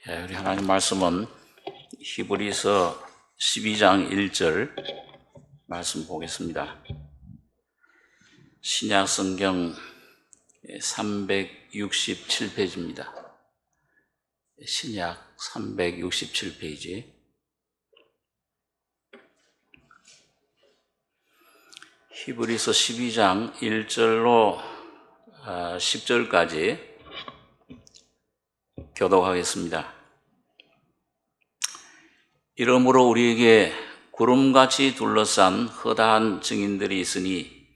우리 하나님 말씀은 히브리서 12장 1절 말씀 보겠습니다. 신약 성경 367페이지입니다. 신약 367페이지. 히브리서 12장 1절로 10절까지 교독하겠습니다. 이러므로 우리에게 구름같이 둘러싼 허다한 증인들이 있으니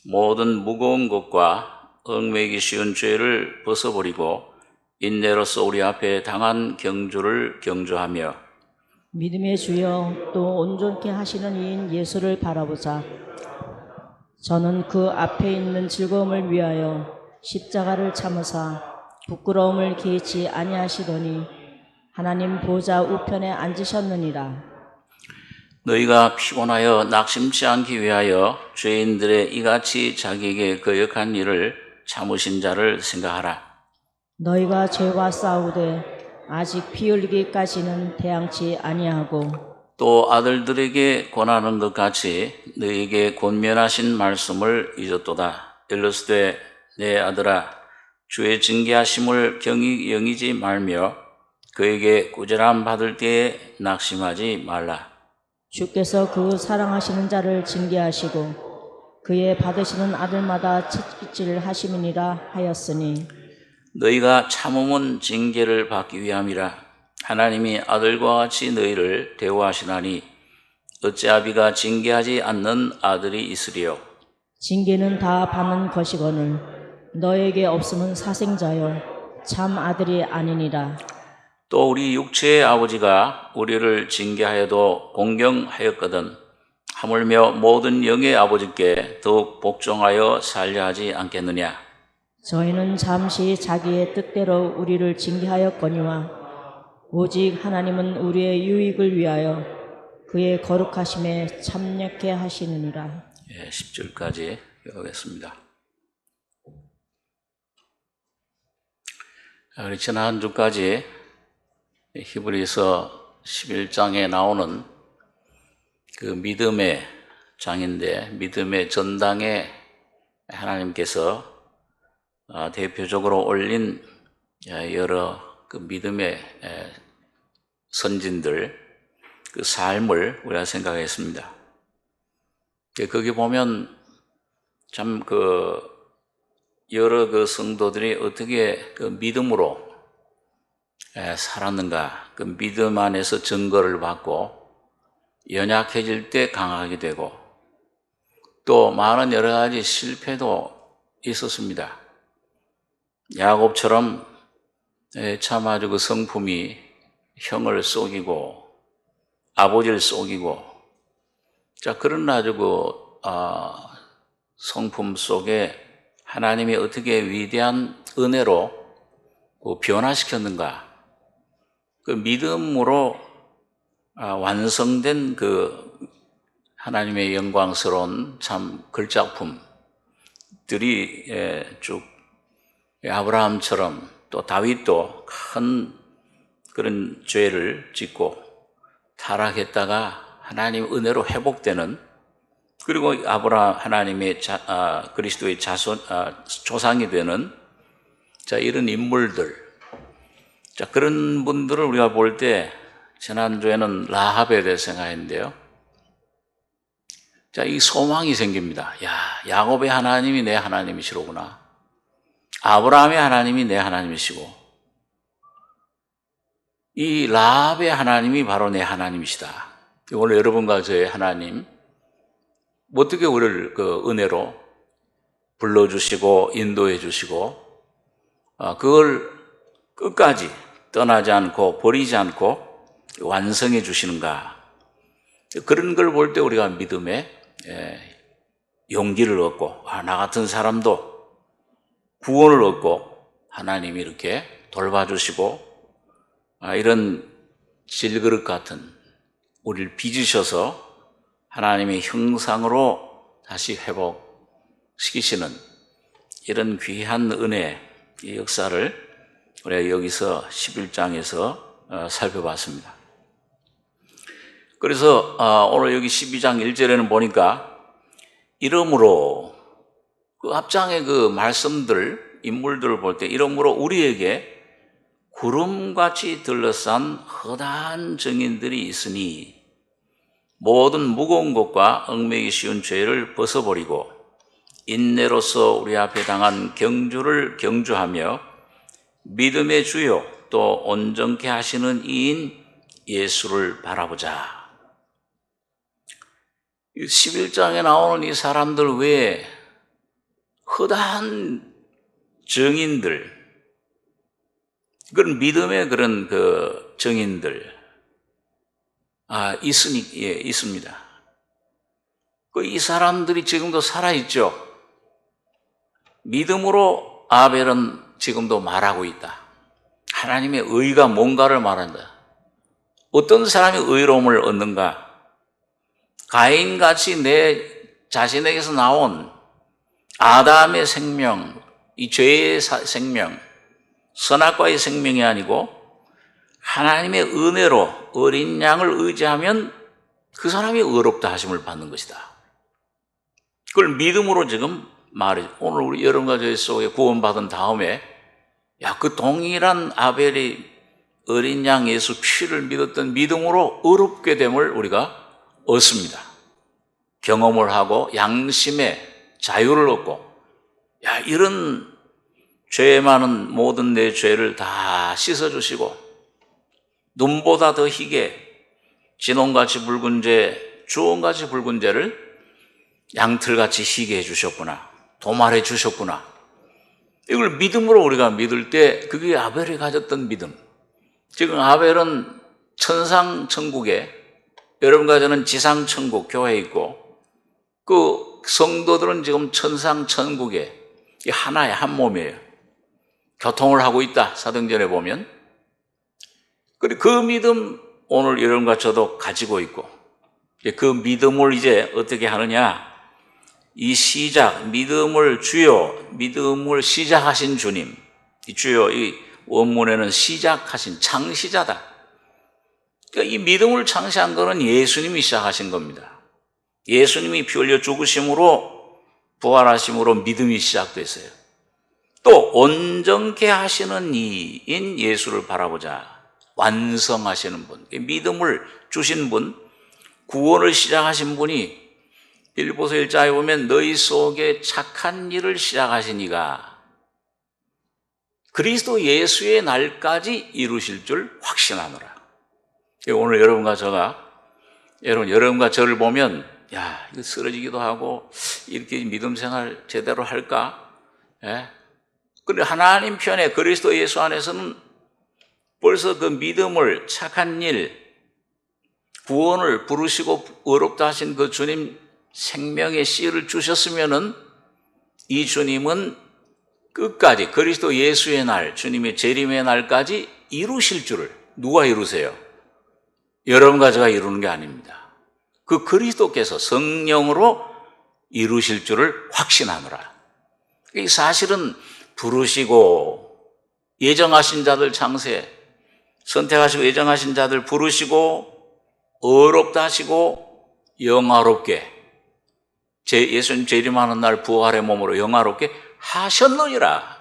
모든 무거운 것과 얽매이기 쉬운 죄를 벗어버리고 인내로서 우리 앞에 당한 경주를 경주하며 믿음의 주여 또 온전케 하시는 이인 예수를 바라보자. 저는 그 앞에 있는 즐거움을 위하여 십자가를 참으사 부끄러움을 개의치 아니하시더니 하나님 보좌 우편에 앉으셨느니라. 너희가 피곤하여 낙심치 않기 위하여 죄인들의 이같이 자기에게 거역한 일을 참으신 자를 생각하라. 너희가 죄와 싸우되 아직 피 흘리기까지는 대항치 아니하고 또 아들들에게 권하는 것 같이 너희에게 권면하신 말씀을 잊었도다. 일러스되 내 아들아 주의 징계하심을 영이지 말며 그에게 꾸지람 받을 때에 낙심하지 말라. 주께서 그 사랑하시는 자를 징계하시고 그의 받으시는 아들마다 채찍질 하심이니라 하였으니 너희가 참음은 징계를 받기 위함이라. 하나님이 아들과 같이 너희를 대우하시나니 어찌 아비가 징계하지 않는 아들이 있으리요. 징계는 다 받는 것이거늘 너에게 없음은 사생자요 참 아들이 아니니라. 또 우리 육체의 아버지가 우리를 징계하여도 공경하였거든 하물며 모든 영의 아버지께 더욱 복종하여 살려 하지 않겠느냐. 저희는 잠시 자기의 뜻대로 우리를 징계하였거니와 오직 하나님은 우리의 유익을 위하여 그의 거룩하심에 참여케 하시느니라. 10절까지 읽겠습니다. 우리 지난 한 주까지 히브리서 11장에 나오는 그 믿음의 장인데 믿음의 전당에 하나님께서 대표적으로 올린 여러 그 믿음의 선진들 그 삶을 우리가 생각했습니다. 거기 보면 참 여러 그 성도들이 어떻게 그 믿음으로 살았는가, 그 믿음 안에서 증거를 받고 연약해질 때 강하게 되고 또 많은 여러 가지 실패도 있었습니다. 야곱처럼 참 아주 그 성품이 형을 속이고 아버지를 속이고 그런 아주 성품 속에 하나님이 어떻게 위대한 은혜로 변화시켰는가, 그 믿음으로 완성된 그 하나님의 영광스러운 참 걸작품들이 쭉 아브라함처럼 또 다윗도 큰 그런 죄를 짓고 타락했다가 하나님 은혜로 회복되는, 그리고 하나님의 그리스도의 조상이 되는 이런 인물들, 그런 분들을 우리가 볼 때 지난주에는 라합에 대해서 생각했는데요. 이 소망이 생깁니다. 야곱의 하나님이 내 하나님이시로구나. 아브라함의 하나님이 내 하나님이시고 이 라합의 하나님이 바로 내 하나님이시다. 오늘 여러분과 저의 하나님 어떻게 우리를 그 은혜로 불러주시고 인도해 주시고 그걸 끝까지 떠나지 않고 버리지 않고 완성해 주시는가, 그런 걸 볼 때 우리가 믿음의 용기를 얻고 나 같은 사람도 구원을 얻고 하나님이 이렇게 돌봐주시고 이런 질그릇 같은 우리를 빚으셔서 하나님의 형상으로 다시 회복시키시는 이런 귀한 은혜, 이 역사를 우리가 여기서 11장에서 살펴봤습니다. 그래서 오늘 여기 12장 1절에는 보니까 이러므로 그 앞장의 그 말씀들, 인물들을 볼 때 이러므로 우리에게 구름같이 들러싼 허다한 증인들이 있으니 모든 무거운 것과 얽매기 쉬운 죄를 벗어버리고 인내로서 우리 앞에 당한 경주를 경주하며 믿음의 주요 또 온전케 하시는 이인 예수를 바라보자. 11장에 나오는 이 사람들 외에 허다한 증인들, 그런 믿음의 그런 그 증인들, 있습니다. 이 사람들이 지금도 살아있죠. 믿음으로 아벨은 지금도 말하고 있다. 하나님의 의가 뭔가를 말한다. 어떤 사람이 의로움을 얻는가? 가인같이 내 자신에게서 나온 아담의 생명, 이 죄의 생명, 선악과의 생명이 아니고 하나님의 은혜로 어린 양을 의지하면 그 사람이 의롭다 하심을 받는 것이다. 그걸 믿음으로 지금 말해. 오늘 우리 여러분과 저희 속에 구원받은 다음에 그 동일한 아벨이 어린 양 예수 피를 믿었던 믿음으로 의롭게 됨을 우리가 얻습니다. 경험을 하고 양심의 자유를 얻고 이런 죄 많은 모든 내 죄를 다 씻어주시고 눈보다 더 희게 진홍같이 붉은 죄, 주홍같이 붉은 죄를 양털같이 희게 해주셨구나. 도말해 주셨구나. 이걸 믿음으로 우리가 믿을 때 그게 아벨이 가졌던 믿음. 지금 아벨은 천상천국에, 여러분과 저는 지상천국 교회에 있고 그 성도들은 지금 천상천국에 하나의 한 몸이에요. 교통을 하고 있다. 사도행전에 보면. 그리고 그 믿음 오늘 여러분과 저도 가지고 있고 그 믿음을 이제 어떻게 하느냐? 이 시작, 믿음을 주요, 믿음을 시작하신 주님. 이 주요, 이 원문에는 시작하신 창시자다. 그러니까 이 믿음을 창시한 것은 예수님이 시작하신 겁니다. 예수님이 피 흘려 죽으심으로 부활하심으로 믿음이 시작됐어요. 또 온전케 하시는 이인 예수를 바라보자. 완성하시는 분, 믿음을 주신 분, 구원을 시작하신 분이 빌보서 1장에 보면 너희 속에 착한 일을 시작하신 이가 그리스도 예수의 날까지 이루실 줄 확신하노라. 오늘 여러분과 저를 보면 이거 쓰러지기도 하고 이렇게 믿음 생활 제대로 할까? 그런데 하나님 편에 그리스도 예수 안에서는 벌써 그 믿음을, 착한 일, 구원을 부르시고 의롭다 하신 그 주님 생명의 씨를 주셨으면은 이 주님은 끝까지 그리스도 예수의 날, 주님의 재림의 날까지 이루실 줄을 누가 이루세요? 여러분과 제가 이루는 게 아닙니다. 그 그리스도께서 성령으로 이루실 줄을 확신하노라. 이 사실은 부르시고 예정하신 자들 창세, 선택하시고 예정하신 자들 부르시고 의롭다 하시고 영화롭게 예수님 재림하는 날 부활의 몸으로 영화롭게 하셨느니라.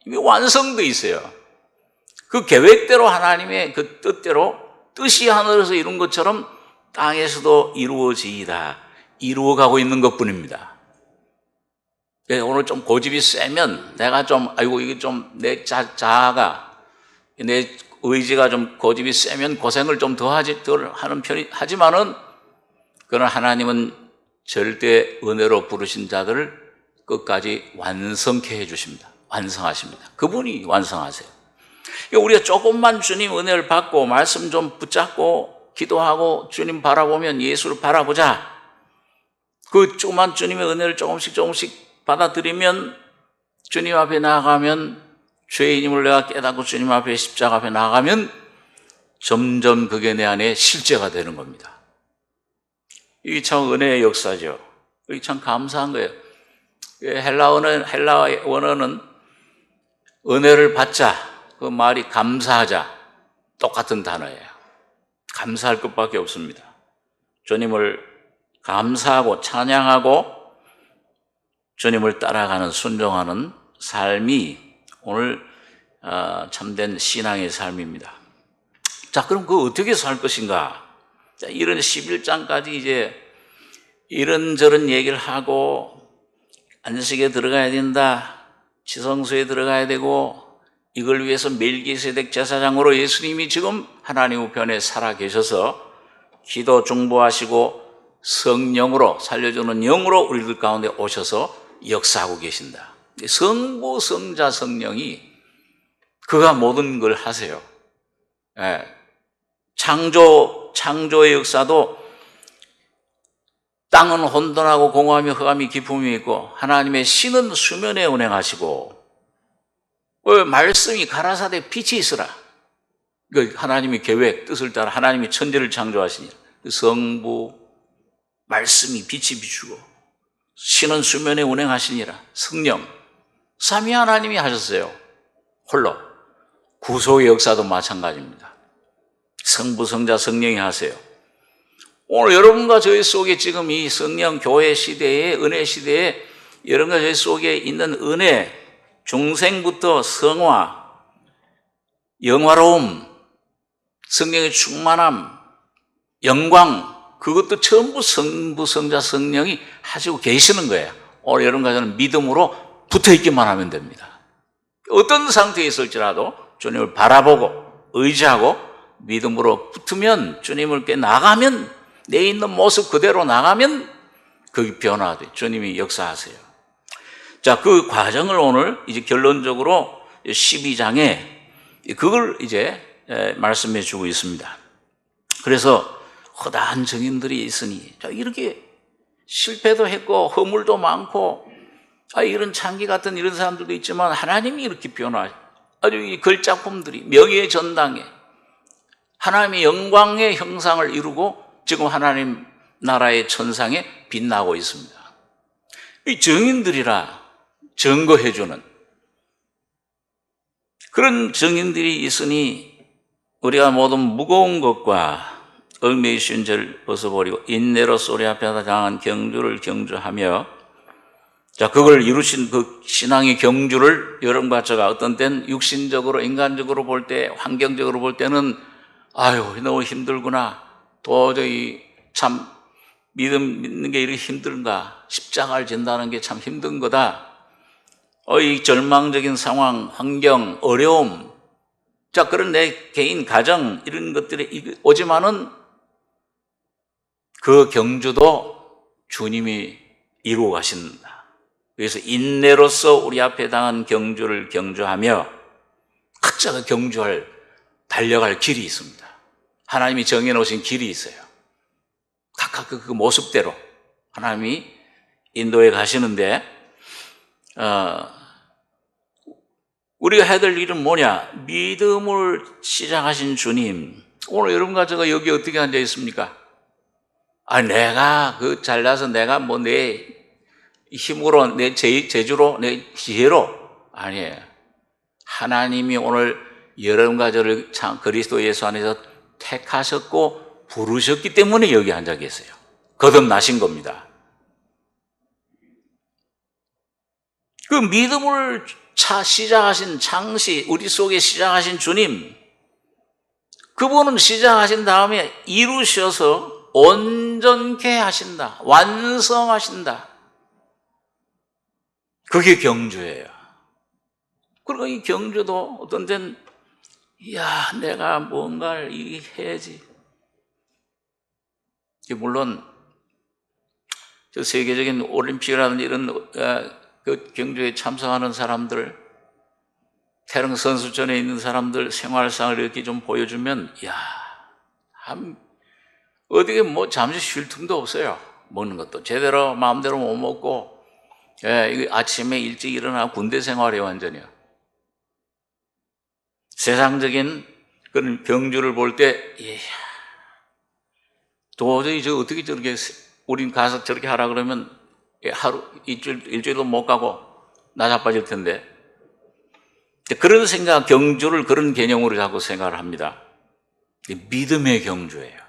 이게 완성돼 있어요. 그 계획대로 하나님의 그 뜻대로 뜻이 하늘에서 이룬 것처럼 땅에서도 이루어지이다. 이루어가고 있는 것뿐입니다. 오늘 좀 고집이 세면 내가 좀 이게 좀 내 자아가 내 의지가 좀 고집이 세면 고생을 좀 덜 하는 편이 하지만은 그러나 하나님은 절대 은혜로 부르신 자들을 끝까지 완성케 해주십니다. 완성하십니다. 그분이 완성하세요. 우리가 조금만 주님 은혜를 받고 말씀 좀 붙잡고 기도하고 주님 바라보면 예수를 바라보자. 그 조그만 주님의 은혜를 조금씩 받아들이면 주님 앞에 나아가면 죄인임을 내가 깨닫고 주님 앞에 십자가 앞에 나아가면 점점 그게 내 안에 실제가 되는 겁니다. 이게 참 은혜의 역사죠. 이게 참 감사한 거예요. 헬라 원어는 은혜를 받자. 그 말이 감사하자. 똑같은 단어예요. 감사할 것밖에 없습니다. 주님을 감사하고 찬양하고 주님을 따라가는 순종하는 삶이 오늘 참된 신앙의 삶입니다. 자, 그럼 그거 어떻게 살 것인가? 자, 이런 11장까지 이제 이런저런 얘기를 하고 안식에 들어가야 된다, 지성소에 들어가야 되고, 이걸 위해서 멜기세덱 제사장으로 예수님이 지금 하나님 우편에 살아 계셔서 기도 중보하시고 성령으로 살려주는 영으로 우리들 가운데 오셔서 역사하고 계신다. 성부, 성자, 성령이 그가 모든 걸 하세요. 예. 창조의 역사도 땅은 혼돈하고 공허함이 흑암이 기품이 있고 하나님의 신은 수면에 운행하시고 말씀이 가라사대 빛이 있으라. 하나님의 계획, 뜻을 따라 하나님이 천지를 창조하시니 성부, 말씀이 빛이 비추고 신은 수면에 운행하시니라. 성령, 삼위 하나님이 하셨어요. 홀로. 구속의 역사도 마찬가지입니다. 성부, 성자, 성령이 하세요. 오늘 여러분과 저희 속에 지금 이 성령 교회 시대에, 은혜 시대에 여러분과 저희 속에 있는 은혜, 중생부터 성화, 영화로움, 성령의 충만함, 영광, 그것도 전부 성부, 성자, 성령이 하시고 계시는 거예요. 오늘 여러분과 저는 믿음으로 붙어 있기만 하면 됩니다. 어떤 상태에 있을지라도 주님을 바라보고 의지하고 믿음으로 붙으면, 주님을 나가면, 내 있는 모습 그대로 나가면 그게 변화돼. 주님이 역사하세요. 자, 그 과정을 오늘 이제 결론적으로 12장에 그걸 이제 말씀해 주고 있습니다. 그래서 허다한 증인들이 있으니, 자, 이렇게 실패도 했고 허물도 많고 이런 창기 같은 이런 사람들도 있지만 하나님이 이렇게 아주 이 걸작품들이 명예의 전당에 하나님의 영광의 형상을 이루고 지금 하나님 나라의 천상에 빛나고 있습니다. 이 증인들이라 증거해주는 그런 증인들이 있으니 우리가 모든 무거운 것과 얽매이 쉰 죄를 벗어버리고 인내로서 우리 앞에 당한 경주를 경주하며, 자, 그걸 이루신 그 신앙의 경주를 여러분과 제가 어떤 때는 육신적으로 인간적으로 볼 때, 환경적으로 볼 때는 아유 너무 힘들구나, 도저히 참 믿는 게 이렇게 힘든가, 십자가를 진다는 게 참 힘든 거다, 이 절망적인 상황, 환경, 어려움, 자, 그런 내 개인 가정 이런 것들이 오지만은 그 경주도 주님이 이루어 가신다. 그래서 인내로서 우리 앞에 당한 경주를 경주하며, 각자가 달려갈 길이 있습니다. 하나님이 정해놓으신 길이 있어요. 각각 그 모습대로 하나님이 인도해 가시는데, 우리가 해야 될 일은 뭐냐? 믿음을 시작하신 주님. 오늘 여러분과 제가 여기 어떻게 앉아 있습니까? 내가 잘나서 내가 내 힘으로, 내 재주로, 내 지혜로 아니에요. 하나님이 오늘 여러분과 저를 그리스도 예수 안에서 택하셨고 부르셨기 때문에 여기 앉아 계세요. 거듭나신 겁니다. 그 믿음을 시작하신 우리 속에 시작하신 주님, 그분은 시작하신 다음에 이루셔서 온전케 하신다, 완성하신다. 그게 경주예요. 그리고 이 경주도 어떤 때는 내가 뭔가를 해야지. 물론 저 세계적인 올림픽이라든지 이런 그 경주에 참석하는 사람들, 태릉 선수촌에 있는 사람들 생활상을 이렇게 좀 보여주면 어디에 잠시 쉴 틈도 없어요. 먹는 것도 제대로 마음대로 못 먹고, 이거 아침에 일찍 일어나 군대 생활이에요, 완전히요. 세상적인 그런 경주를 볼 때 도저히 어떻게 저렇게 우린 가서 저렇게 하라 그러면 하루 일주일도 못 가고 나자빠질 텐데, 그런 생각, 경주를 그런 개념으로 자꾸 생각을 합니다. 믿음의 경주예요.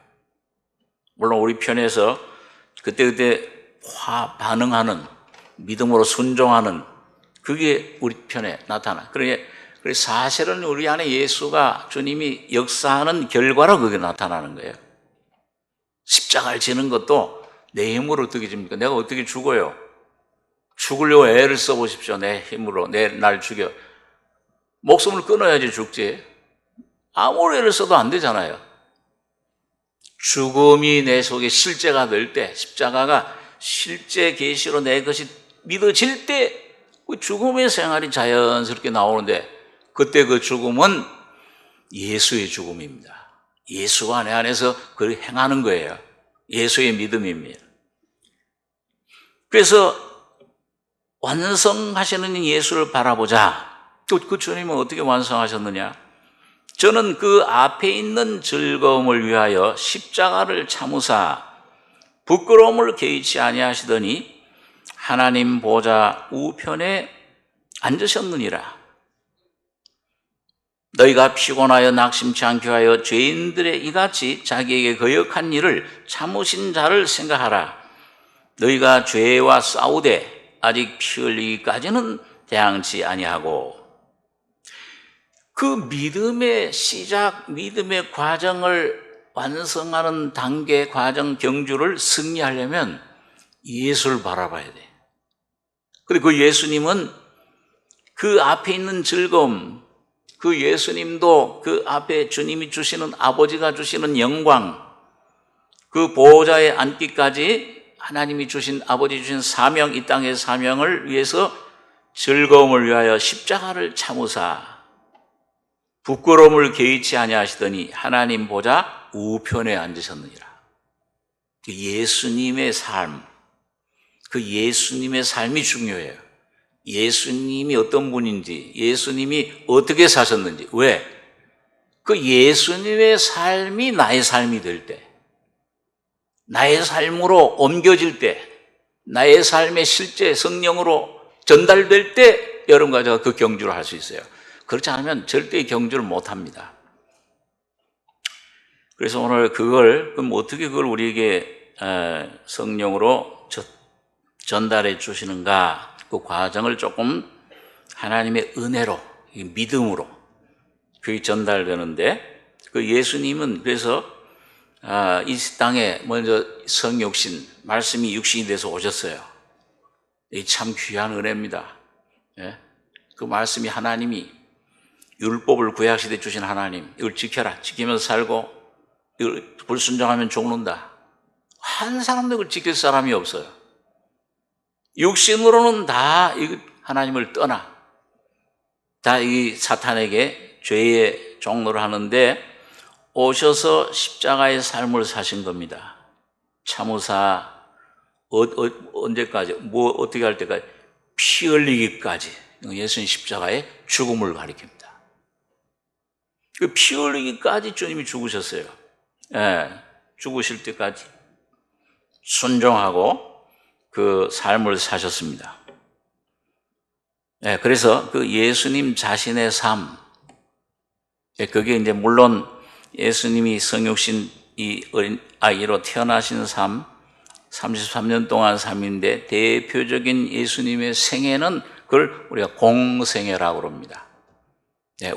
물론 우리 편에서 그때그때 반응하는, 믿음으로 순종하는, 그게 우리 편에 나타나. 그러니까 사실은 우리 안에 예수가, 주님이 역사하는 결과로 그게 나타나는 거예요. 십자가를 지는 것도 내 힘으로 어떻게 집니까? 내가 어떻게 죽어요? 죽으려고 애를 써보십시오. 내 힘으로 날 죽여. 목숨을 끊어야지 죽지. 아무리 애를 써도 안 되잖아요. 죽음이 내 속에 실제가 될 때, 십자가가 실제 계시로 내 것이 믿어질 때 그 죽음의 생활이 자연스럽게 나오는데, 그때 그 죽음은 예수의 죽음입니다. 예수가 내 안에서 그걸 행하는 거예요. 예수의 믿음입니다. 그래서 완성하시는 예수를 바라보자. 그 주님은 어떻게 완성하셨느냐? 저는 그 앞에 있는 즐거움을 위하여 십자가를 참으사 부끄러움을 개의치 아니하시더니 하나님 보좌 우편에 앉으셨느니라. 너희가 피곤하여 낙심치 않게 하여 죄인들의 이같이 자기에게 거역한 일을 참으신 자를 생각하라. 너희가 죄와 싸우되 아직 피 흘리기까지는 대항치 아니하고. 그 믿음의 시작, 믿음의 과정을 완성하는 단계, 과정, 경주를 승리하려면 예수를 바라봐야 돼. 그리고 그 예수님은 그 앞에 있는 즐거움, 그 예수님도 그 앞에 주님이 주시는, 아버지가 주시는 영광, 그 보호자에 앉기까지 하나님이 주신, 아버지 주신 사명, 이 땅의 사명을 위해서 즐거움을 위하여 십자가를 참으사 부끄러움을 개의치 아니하시더니 하나님 보좌 우편에 앉으셨느니라. 예수님의 삶, 그 예수님의 삶이 중요해요. 예수님이 어떤 분인지, 예수님이 어떻게 사셨는지. 왜? 그 예수님의 삶이 나의 삶이 될 때, 나의 삶으로 옮겨질 때, 나의 삶의 실제 성령으로 전달될 때 여러분과 제가 그 경주를 할 수 있어요. 그렇지 않으면 절대 경주를 못 합니다. 그래서 오늘 그럼 어떻게 그걸 우리에게 성령으로 전달해 주시는가, 그 과정을 조금 하나님의 은혜로, 믿음으로 그게 전달되는데, 그 예수님은 그래서 이 땅에 먼저 성육신, 말씀이 육신이 돼서 오셨어요. 이 참 귀한 은혜입니다. 그 말씀이 하나님이 율법을 구약시대에 주신 하나님, 이걸 지켜라, 지키면서 살고 이걸 불순종하면 죽는다. 한 사람도 이걸 지킬 사람이 없어요. 육신으로는 다 하나님을 떠나, 다 이 사탄에게 죄의 종로를 하는데 오셔서 십자가의 삶을 사신 겁니다. 참으사 언제까지, 어떻게 할 때까지? 피 흘리기까지. 예수님 십자가의 죽음을 가리킵니다. 그 피 흘리기까지 주님이 죽으셨어요. 죽으실 때까지 순종하고 그 삶을 사셨습니다. 그래서 그 예수님 자신의 삶, 그게 이제 물론 예수님이 성육신 이 어린 아이로 태어나신 삶, 33년 동안 삶인데 대표적인 예수님의 생애는 그걸 우리가 공생애라고 합니다.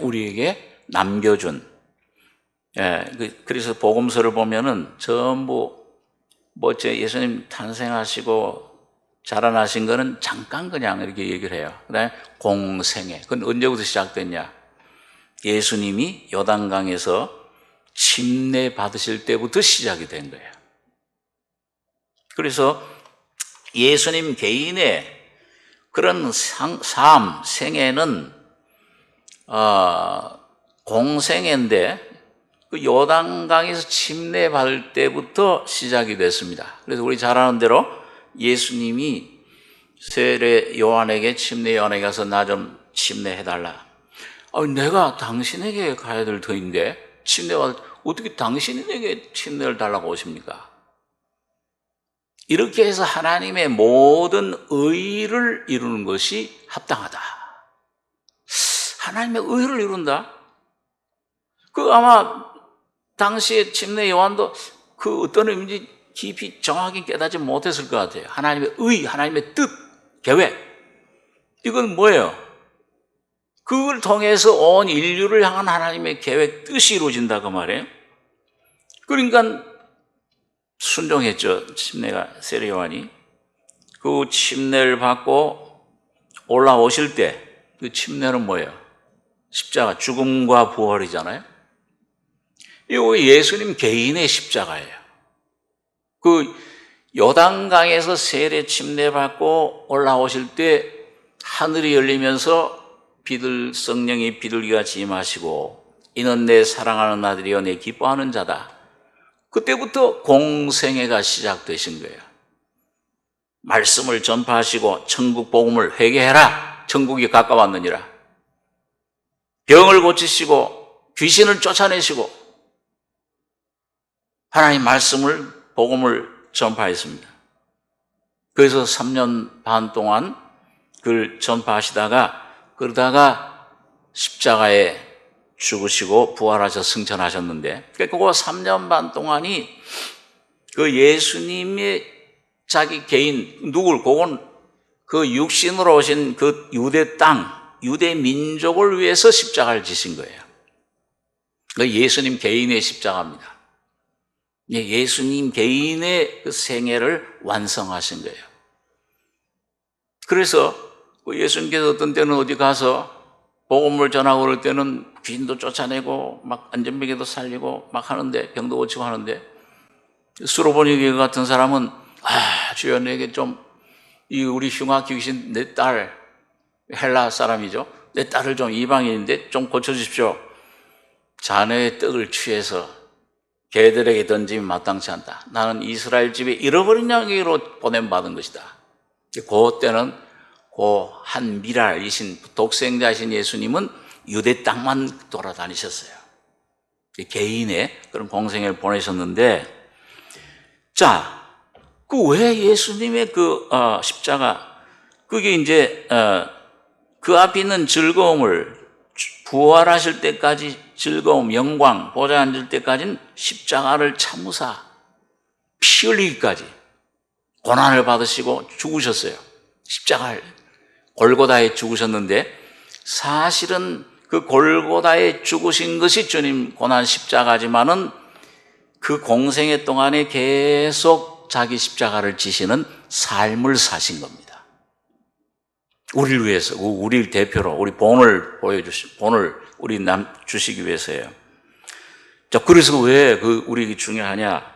우리에게 남겨준. 그래서 복음서를 보면은 전부 예수님 탄생하시고 자라나신 거는 잠깐 그냥 이렇게 얘기를 해요. 그다음에 공생애. 그건 언제부터 시작됐냐? 예수님이 요단강에서 침례 받으실 때부터 시작이 된 거예요. 그래서 예수님 개인의 그런 삶, 생애는 공생애인데 그 요단강에서 침례 받을 때부터 시작이 됐습니다. 그래서 우리 잘 아는 대로 예수님이 세례 요한에게, 침례 요한에게 가서 나 좀 침례해달라. 내가 당신에게 가야 될 터인데 침례가 어떻게 당신에게 침례를 달라고 오십니까? 이렇게 해서 하나님의 모든 의를 이루는 것이 합당하다. 하나님의 의를 이룬다? 아마 당시에 침례 요한도 그 어떤 의미인지 깊이 정확히 깨닫지 못했을 것 같아요. 하나님의 의, 하나님의 뜻, 계획. 이건 뭐예요? 그걸 통해서 온 인류를 향한 하나님의 계획, 뜻이 이루어진다고 말이에요. 그러니까 순종했죠. 침례가 세례 요한이. 그 침례를 받고 올라오실 때 그 침례는 뭐예요? 십자가, 죽음과 부활이잖아요. 이거 예수님 개인의 십자가예요. 그 요단강에서 세례 침례 받고 올라오실 때 하늘이 열리면서 성령이 비둘기같이 임하시고 이는 내 사랑하는 아들이여 내 기뻐하는 자다. 그때부터 공생애가 시작되신 거예요. 말씀을 전파하시고 천국 복음을 회개해라. 천국이 가까웠느니라. 병을 고치시고 귀신을 쫓아내시고 하나님 말씀을 복음을 전파했습니다. 그래서 3년 반 동안 그걸 전파하시다가 그러다가 십자가에 죽으시고 부활하셔 승천하셨는데 그 3년 반 동안이 그 예수님의 자기 개인 그건 그 육신으로 오신 그 유대 땅, 유대 민족을 위해서 십자가를 지신 거예요. 그 예수님 개인의 십자가입니다. 예수님 개인의 그 생애를 완성하신 거예요. 그래서 예수님께서 어떤 때는 어디 가서 복음을 전하고 그럴 때는 귀신도 쫓아내고 막 안전병에도 살리고 막 하는데 병도 고치고 하는데 수로보니 같은 사람은 주여 내게 좀 이 우리 흉악 귀신 내 딸 헬라 사람이죠. 내 딸을 좀 이방인인데 좀 고쳐주십시오. 자네의 떡을 취해서 개들에게 던짐이 마땅치 않다. 나는 이스라엘 집에 잃어버린 양으로 보냄받은 것이다. 그때는 그 한 미랄이신 독생자이신 예수님은 유대 땅만 돌아다니셨어요. 개인의 그런 공생애를 보내셨는데, 자, 그 왜 예수님의 십자가, 그게 이제 그 앞에 있는 즐거움을 부활하실 때까지 즐거움, 영광, 보좌에 앉을 때까지는 십자가를 참으사 피 흘리기까지 고난을 받으시고 죽으셨어요. 십자가를 골고다에 죽으셨는데 사실은 그 골고다에 죽으신 것이 주님 고난 십자가지만은 그 공생애 동안에 계속 자기 십자가를 지시는 삶을 사신 겁니다. 우리를 위해서, 우리를 대표로 우리 본을 본을 우리 주시기 위해서예요. 자, 그래서 왜 우리 중요하냐?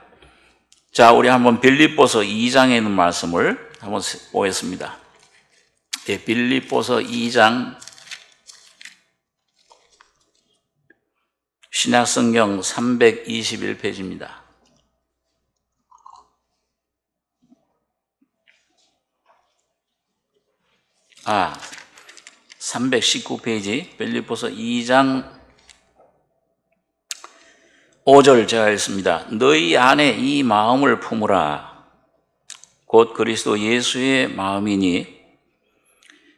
자, 우리 한번 빌립보서 2장에 있는 말씀을 한번 보겠습니다. 빌립보서 2장 신약성경 321페이지입니다. 319페이지 빌립보서 2장 5절 제가 읽습니다. 너희 안에 이 마음을 품으라. 곧 그리스도 예수의 마음이니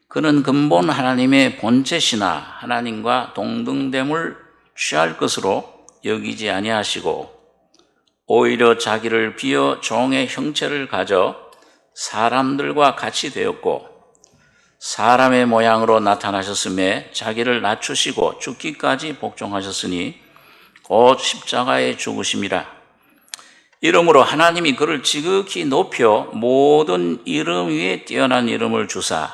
그는 근본 하나님의 본체시나 하나님과 동등됨을 취할 것으로 여기지 아니하시고 오히려 자기를 비어 종의 형체를 가져 사람들과 같이 되었고 사람의 모양으로 나타나셨음에 자기를 낮추시고 죽기까지 복종하셨으니 곧 십자가에 죽으심이라. 이러므로 하나님이 그를 지극히 높여 모든 이름 위에 뛰어난 이름을 주사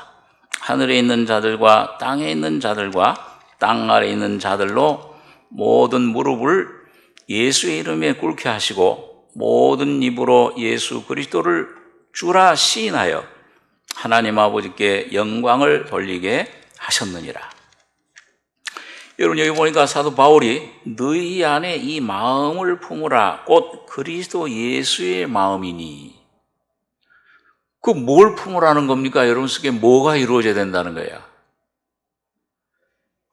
하늘에 있는 자들과 땅에 있는 자들과 땅 아래에 있는 자들로 모든 무릎을 예수의 이름에 꿇게 하시고 모든 입으로 예수 그리스도를 주라 시인하여 하나님 아버지께 영광을 돌리게 하셨느니라. 여러분 여기 보니까 사도 바울이 너희 안에 이 마음을 품으라 곧 그리스도 예수의 마음이니 그 뭘 품으라는 겁니까? 여러분 속에 뭐가 이루어져야 된다는 거예요?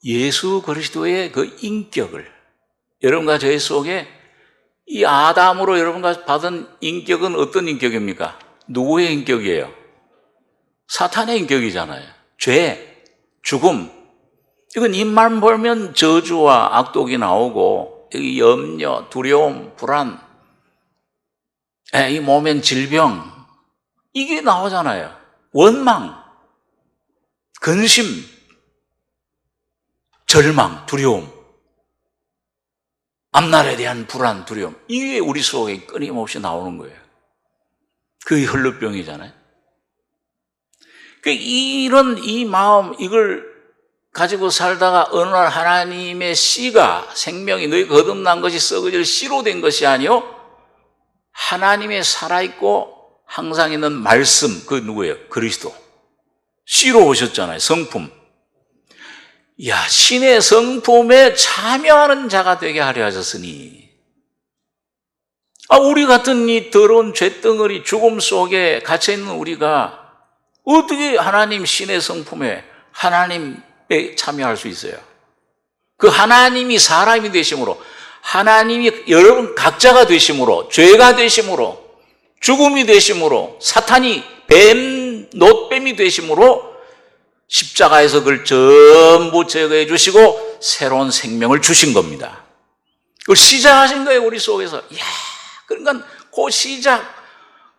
예수 그리스도의 그 인격을 여러분과 저희 속에 이 아담으로 여러분과 받은 인격은 어떤 인격입니까? 누구의 인격이에요? 사탄의 인격이잖아요. 죄, 죽음. 이건 입만 벌면 저주와 악독이 나오고 여기 염려, 두려움, 불안, 이 몸엔 질병, 이게 나오잖아요. 원망, 근심, 절망, 두려움, 앞날에 대한 불안, 두려움, 이게 우리 속에 끊임없이 나오는 거예요. 그게 혈루병이잖아요. 이런 이 마음, 이걸 가지고 살다가 어느 날 하나님의 씨가, 생명이 너희 거듭난 것이 썩어질 씨로 된 것이 아니요 하나님의 살아있고 항상 있는 말씀, 그 누구예요? 그리스도. 씨로 오셨잖아요. 성품. 야, 신의 성품에 참여하는 자가 되게 하려 하셨으니, 우리 같은 이 더러운 죄덩어리 죽음 속에 갇혀있는 우리가 어떻게 하나님 신의 성품에, 하나님에 참여할 수 있어요? 그 하나님이 사람이 되심으로, 하나님이 여러분 각자가 되심으로, 죄가 되심으로, 죽음이 되심으로, 사탄이 노뱀이 되심으로 십자가에서 그걸 전부 제거해 주시고 새로운 생명을 주신 겁니다. 그걸 시작하신 거예요, 우리 속에서. 그러니까 그 시작,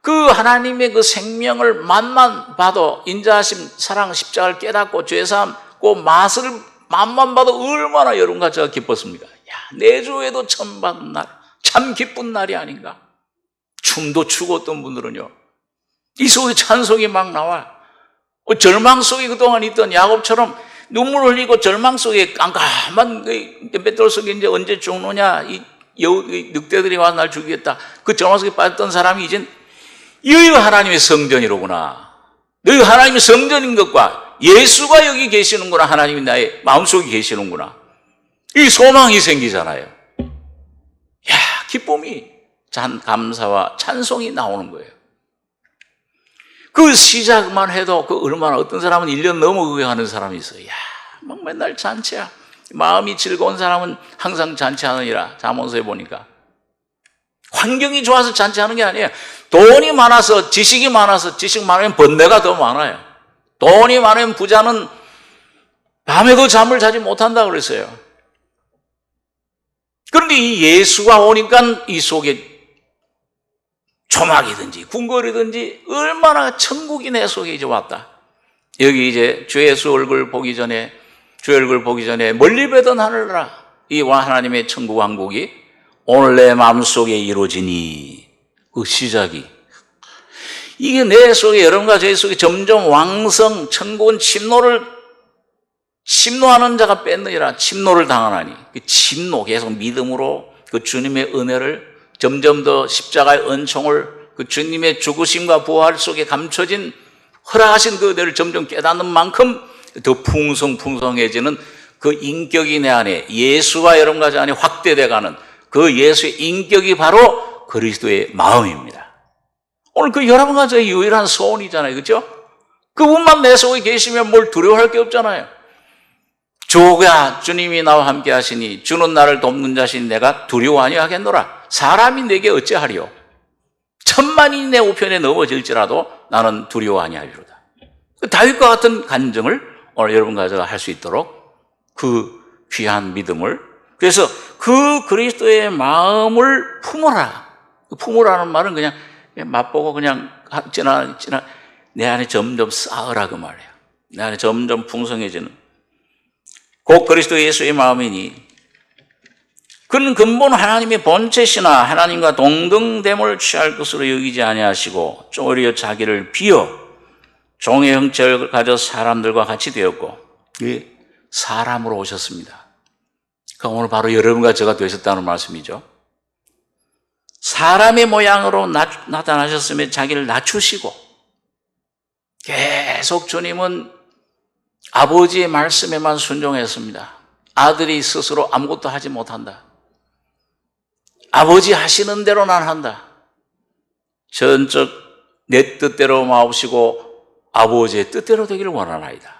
그 하나님의 그 생명을 맛만 봐도, 인자하심, 사랑, 십자가를 깨닫고 죄사함, 그 맛을 맛만 봐도 얼마나 여러분과 제가 기뻤습니까? 내주에도 처음 받은 날, 참 기쁜 날이 아닌가. 춤도 추고 어떤 분들은요, 이 속에 찬송이 막 나와. 절망 속에 그동안 있던 야곱처럼 눈물 흘리고 절망 속에 깜깜한 뱃돌 속에 이제 언제 죽느냐, 이 늑대들이 와서 날 죽이겠다, 그 절망 속에 빠졌던 사람이 이젠 여기가 하나님의 성전이로구나, 너희가 하나님의 성전인 것과 예수가 여기 계시는구나, 하나님이 나의 마음속에 계시는구나, 이 소망이 생기잖아요. 기쁨이, 감사와 찬송이 나오는 거예요. 그 시작만 해도 그 얼마나, 어떤 사람은 1년 넘어 그거 하는 사람이 있어요. 막 맨날 잔치야. 마음이 즐거운 사람은 항상 잔치하느니라, 잠언서에 보니까. 환경이 좋아서 잔치하는 게 아니에요. 돈이 많아서, 지식이 많아서, 지식 많으면 번뇌가 더 많아요. 돈이 많으면 부자는 밤에도 잠을 자지 못한다고 그랬어요. 그런데 이 예수가 오니까 이 속에 조막이든지 궁궐이든지 얼마나 천국이 내 속에 이제 왔다. 여기 이제 주 예수 얼굴 보기 전에, 주의 얼굴 보기 전에 멀리 보던 하늘나라, 이 하나님의 천국 왕국이 오늘 내 마음속에 이루어지니, 그 시작이, 이게 내 속에, 여러분과 제 속에 점점 왕성, 천국은 침노하는 자가 뺏느니라, 침노를 당하나니, 그 침노, 계속 믿음으로 그 주님의 은혜를, 점점 더 십자가의 은총을, 그 주님의 죽으심과 부활 속에 감춰진 허락하신 그 은혜를 점점 깨닫는 만큼 더 풍성해지는 그 인격이 내 안에, 예수가 여러분과 제 안에 확대돼가는 그 예수의 인격이 바로 그리스도의 마음입니다. 오늘 그 여러분과 저의 유일한 소원이잖아요, 그렇죠? 그분만 내 속에 계시면 뭘 두려워할 게 없잖아요. 주가, 주님이 나와 함께 하시니 주는 나를 돕는 자신 내가 두려워 아니하겠노라. 사람이 내게 어찌하리요? 천만이 내 우편에 넘어질지라도 나는 두려워 아니하리로다. 다윗과 같은 간증을 오늘 여러분과 제가 할 수 있도록, 그 귀한 믿음을, 그래서 그 그리스도의 마음을 품어라. 품으라는 말은 그냥 맛보고 그냥 지나 내 안에 점점 쌓으라, 그 말이에요. 내 안에 점점 풍성해지는 곧 그리스도 예수의 마음이니, 그는 근본 하나님의 본체시나 하나님과 동등됨을 취할 것으로 여기지 아니하시고 오히려 자기를 비어 종의 형체를 가져 사람들과 같이 되었고, 사람으로 오셨습니다. 그러니까 오늘 바로 여러분과 제가 되셨다는 말씀이죠. 사람의 모양으로 나타나셨으며 자기를 낮추시고, 계속 주님은 아버지의 말씀에만 순종했습니다. 아들이 스스로 아무것도 하지 못한다. 아버지 하시는 대로 난 한다. 전적 내 뜻대로 마옵시고 아버지의 뜻대로 되기를 원하나이다.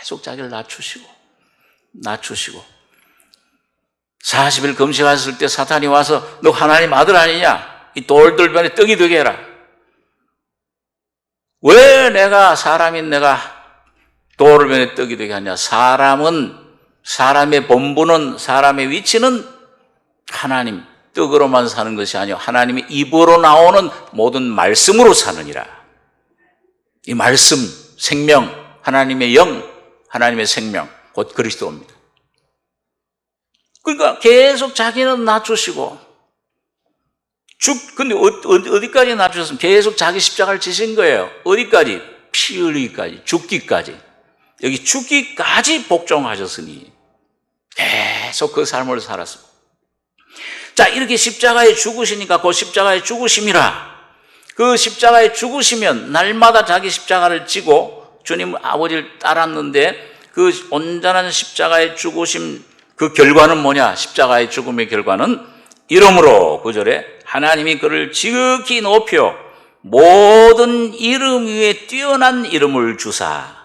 계속 자기를 낮추시고 40일 금식하셨을 때 사탄이 와서 너 하나님 아들 아니냐? 이 돌들변에 떡이 되게 해라. 왜 내가, 사람인 내가 돌변에 떡이 되게 하냐? 사람은, 사람의 본분은, 사람의 위치는 하나님 떡으로만 사는 것이 아니요 하나님의 입으로 나오는 모든 말씀으로 사느니라. 이 말씀, 생명, 하나님의 영, 하나님의 생명, 곧 그리스도입니다. 그러니까 계속 자기는 낮추시고 근데 어디까지 낮추셨으면 계속 자기 십자가를 지신 거예요. 어디까지? 피 흘리기까지, 죽기까지. 여기 죽기까지 복종하셨으니 계속 그 삶을 살았습니다. 자, 이렇게 십자가에 죽으시니까 그 십자가에 죽으심이라. 그 십자가에 죽으시면 날마다 자기 십자가를 지고 주님 아버지를 따랐는데 그 온전한 십자가에 죽으심 그 결과는 뭐냐? 십자가의 죽음의 결과는 이러므로 9절에 하나님이 그를 지극히 높여 모든 이름 위에 뛰어난 이름을 주사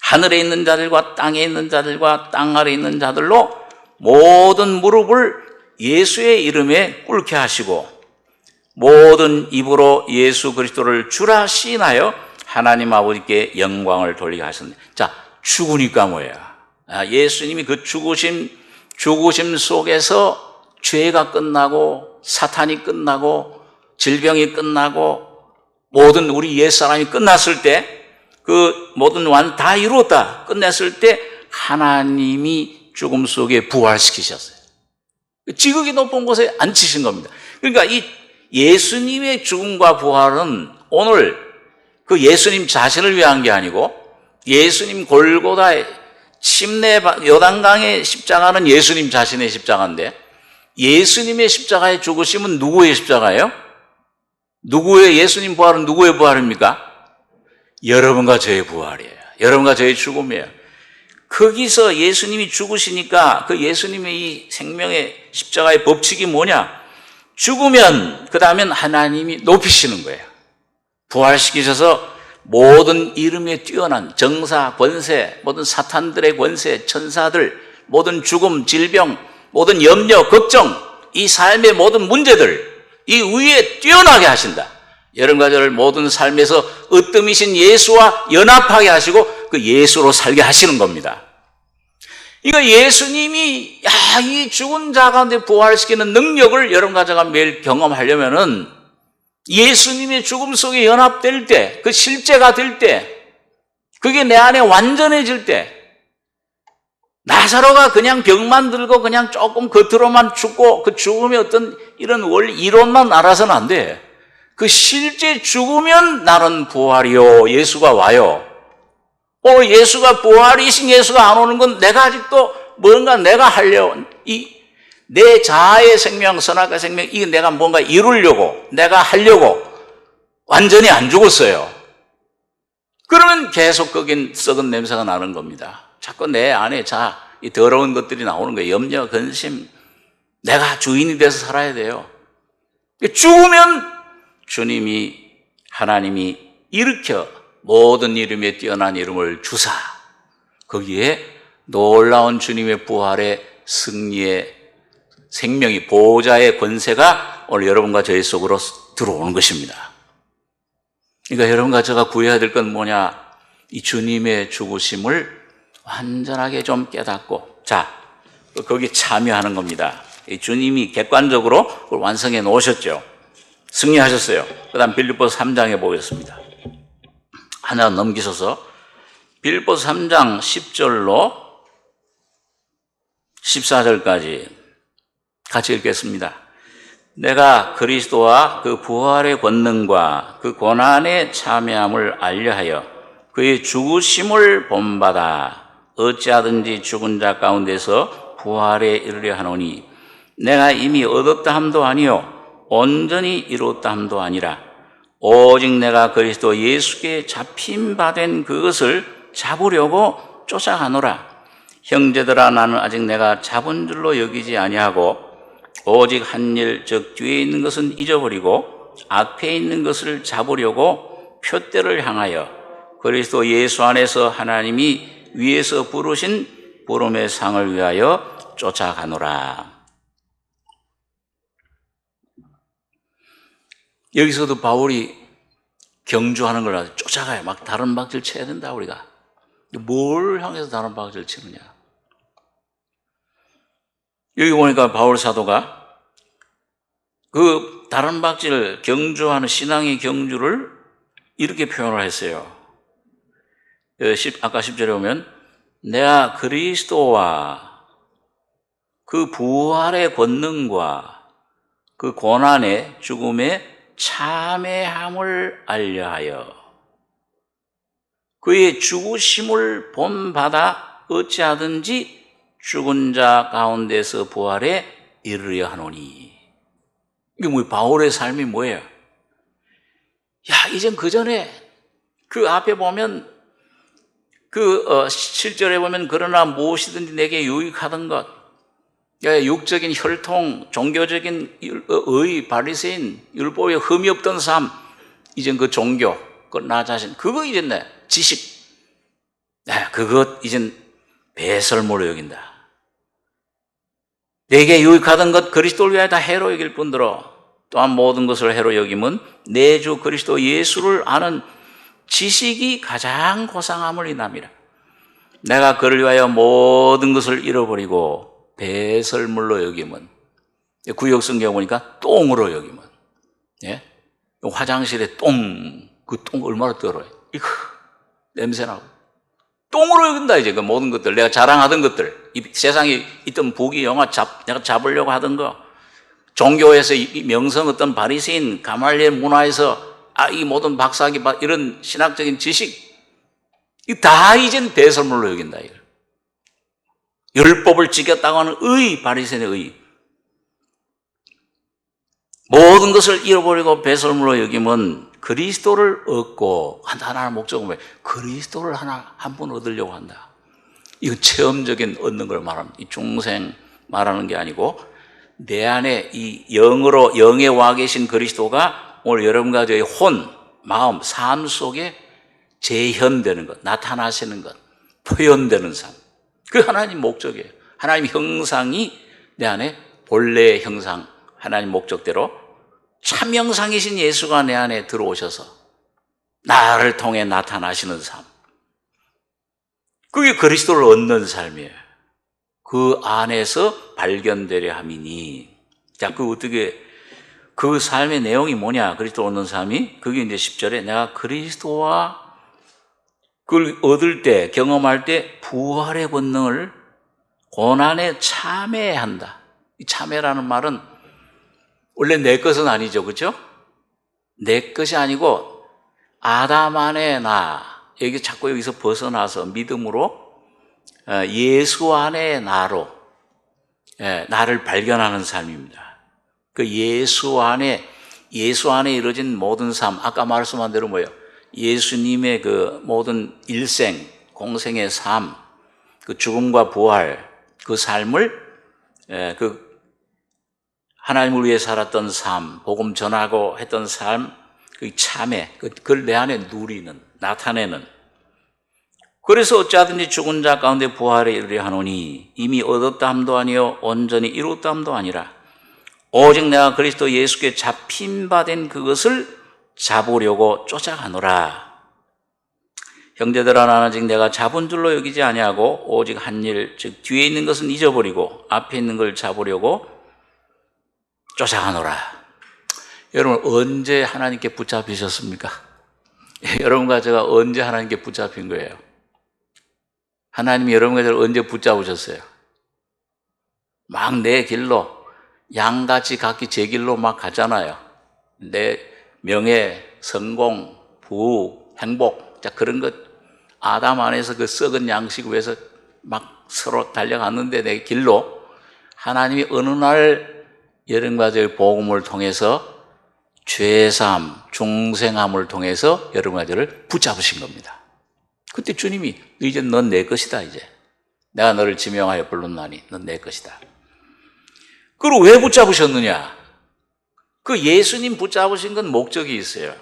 하늘에 있는 자들과 땅에 있는 자들과 땅 아래 있는 자들로 모든 무릎을 예수의 이름에 꿇게 하시고 모든 입으로 예수 그리스도를 주라 시인하여 하나님 아버지께 영광을 돌리게 하셨네. 자, 죽으니까 뭐야? 예수님이 그 죽으심 속에서 죄가 끝나고 사탄이 끝나고 질병이 끝나고 모든 우리 옛사람이 끝났을 때 그 모든 완 다 이루었다 끝냈을 때 하나님이 죽음 속에 부활시키셨어요. 지극히 높은 곳에 앉히신 겁니다. 그러니까 이 예수님의 죽음과 부활은 오늘 그 예수님 자신을 위한 게 아니고 예수님 골고다의 침례 요단강의 십자가는 예수님 자신의 십자가인데 예수님의 십자가의 죽으심은 누구의 십자가예요? 누구의 예수님 부활은 누구의 부활입니까? 여러분과 저의 부활이에요. 여러분과 저의 죽음이에요. 거기서 예수님이 죽으시니까 그 예수님의 이 생명의 십자가의 법칙이 뭐냐? 죽으면 그 다음엔 하나님이 높이시는 거예요. 부활시키셔서 모든 이름에 뛰어난 정사, 권세, 모든 사탄들의 권세, 천사들, 모든 죽음, 질병, 모든 염려, 걱정, 이 삶의 모든 문제들 이 위에 뛰어나게 하신다. 여러분과 저를 모든 삶에서 으뜸이신 예수와 연합하게 하시고 그 예수로 살게 하시는 겁니다. 이거 예수님이 이 죽은 자 가운데 부활시키는 능력을 여러분과 제가 매일 경험하려면은 예수님의 죽음 속에 연합될 때, 그 실제가 될 때, 그게 내 안에 완전해질 때, 나사로가 그냥 병만 들고 그냥 조금 겉으로만 죽고 그 죽음의 어떤 이런 이론만 알아서는 안 돼. 그 실제 죽으면 나는 부활이요. 예수가 와요. 예수가 부활이신 예수가 안 오는 건 내가 아직도 뭔가 내가 하려고, 내 자아의 생명, 선악의 생명, 이게 내가 뭔가 이루려고, 내가 하려고 완전히 안 죽었어요. 그러면 계속 거긴 썩은 냄새가 나는 겁니다. 자꾸 내 안에 이 더러운 것들이 나오는 거예요. 염려, 근심. 내가 주인이 돼서 살아야 돼요. 죽으면 하나님이 일으켜 모든 이름에 뛰어난 이름을 주사 거기에 놀라운 주님의 부활의 승리의 생명이 보호자의 권세가 오늘 여러분과 저희 속으로 들어오는 것입니다. 그러니까 여러분과 제가 구해야 될 건 뭐냐? 이 주님의 죽으심을 완전하게 좀 깨닫고 거기 참여하는 겁니다. 이 주님이 객관적으로 그걸 완성해 놓으셨죠. 승리하셨어요. 그 다음 빌립보서 3장에 보겠습니다. 하나 넘기셔서 빌립보서 3장 10절로 14절까지 같이 읽겠습니다. 내가 그리스도와 그 부활의 권능과 그 고난의 참여함을 알려하여 그의 죽으심을 본받아 어찌하든지 죽은 자 가운데서 부활에 이르려 하노니 내가 이미 얻었다 함도 아니요 온전히 이루었다 함도 아니라 오직 내가 그리스도 예수께 잡힌 바 된 그것을 잡으려고 쫓아가노라. 형제들아 나는 아직 내가 잡은 줄로 여기지 아니하고 오직 한 일 즉 뒤에 있는 것은 잊어버리고 앞에 있는 것을 잡으려고 표대를 향하여 그리스도 예수 안에서 하나님이 위에서 부르신 부름의 상을 위하여 쫓아가노라. 여기서도 바울이 경주하는 걸 아주 쫓아가요. 막 다른 박질 쳐야 된다 우리가. 뭘 향해서 다른 박질 치느냐? 여기 보니까 바울 사도가 그 다른 박질 경주하는 신앙의 경주를 이렇게 표현을 했어요. 아까 10절에 보면 내가 그리스도와 그 부활의 권능과 그 고난의 죽음의 참회함을 알려하여 그의 죽으심을 본받아 어찌하든지 죽은 자 가운데서 부활에 이르려 하노니. 이게 뭐 바울의 삶이 뭐예요? 야, 이젠 그 전에 그 앞에 보면 그 7절에 보면 그러나 무엇이든지 내게 유익하던 것, 육적인 혈통, 종교적인 바리새인, 율법에 흠이 없던 삶, 이젠 그 종교, 그 나 자신, 그거 이젠 내 지식, 그것 이젠 배설물로 여긴다. 내게 유익하던 것 그리스도를 위하여 다 해로 여길 뿐더러 또한 모든 것을 해로 여김은 내 주 그리스도 예수를 아는 지식이 가장 고상함을 인함이라. 내가 그를 위하여 모든 것을 잃어버리고 배설물로 여김은, 구역 성경 보니까 똥으로 여김은, 예? 화장실에 그 똥 얼마나 더러워요. 이거 냄새나고. 똥으로 여긴다, 이제 그 모든 것들. 내가 자랑하던 것들, 이 세상에 있던 부귀 영화 내가 잡으려고 하던 거, 종교에서 이 명성 어떤 바리새인 가말리엘 문화에서 이 모든 박사학위 이런 신학적인 지식, 이 다 이젠 배설물로 여긴다. 이거. 율법을 지켰다고 하는 바리새인의 의. 모든 것을 잃어버리고 배설물로 여기면 그리스도를 얻고 하나의 목적은 뭐예요? 그리스도를 한 번 얻으려고 한다. 이거 체험적인 얻는 걸 말합니다. 이 중생 말하는 게 아니고 내 안에 이 영에 와 계신 그리스도가 오늘 여러분과 저의 혼, 마음, 삶 속에 재현되는 것, 나타나시는 것, 표현되는 삶. 그 하나님 목적이에요. 하나님 형상이 내 안에 본래의 형상, 하나님 목적대로 참 형상이신 예수가 내 안에 들어오셔서 나를 통해 나타나시는 삶. 그게 그리스도를 얻는 삶이에요. 그 안에서 발견되려 함이니. 자, 그 삶의 내용이 뭐냐? 그리스도 얻는 삶이. 그게 이제 10절에 내가 그리스도와 그걸 얻을 때, 경험할 때 부활의 권능을 고난에 참회한다. 이 참회라는 말은 원래 내 것은 아니죠. 그렇죠? 내 것이 아니고 아담 안에 여기 자꾸 여기서 벗어나서 믿음으로 예수 안에 나로 나를 발견하는 삶입니다. 그 예수 안에 이루어진 모든 삶, 아까 말씀한 대로 뭐예요? 예수님의 그 모든 일생, 공생의 삶, 그 죽음과 부활, 그 삶을 그 하나님을 위해 살았던 삶, 복음 전하고 했던 삶, 그 참회, 그걸 내 안에 누리는, 나타내는. 그래서 어찌하든지 죽은 자 가운데 부활에 이르려 하노니 이미 얻었다 함도 아니요 온전히 이루었다 함도 아니라 오직 내가 그리스도 예수께 잡힌 바 된 그것을 잡으려고 쫓아가노라. 형제들아 나는 아직 내가 잡은 줄로 여기지 아니하고 오직 한 일, 즉 뒤에 있는 것은 잊어버리고 앞에 있는 걸 잡으려고 쫓아가노라. 여러분 언제 하나님께 붙잡히셨습니까? 여러분과 제가 언제 하나님께 붙잡힌 거예요? 하나님이 여러분과 저를 언제 붙잡으셨어요? 막 내 길로 양같이 각기 제 길로 막 가잖아요. 내 명예, 성공, 부귀, 행복, 자 그런 것 아담 안에서 그 썩은 양식 위에서 막 서로 달려갔는데 내 길로 하나님이 어느 날 여러분과 저의 복음을 통해서 죄사함, 중생함을 통해서 여러분과 저를 붙잡으신 겁니다. 그때 주님이 이제 넌 내 것이다. 이제 내가 너를 지명하여 불렀나니 넌 내 것이다. 그리고 왜 붙잡으셨느냐? 그 예수님 붙잡으신 건 목적이 있어요.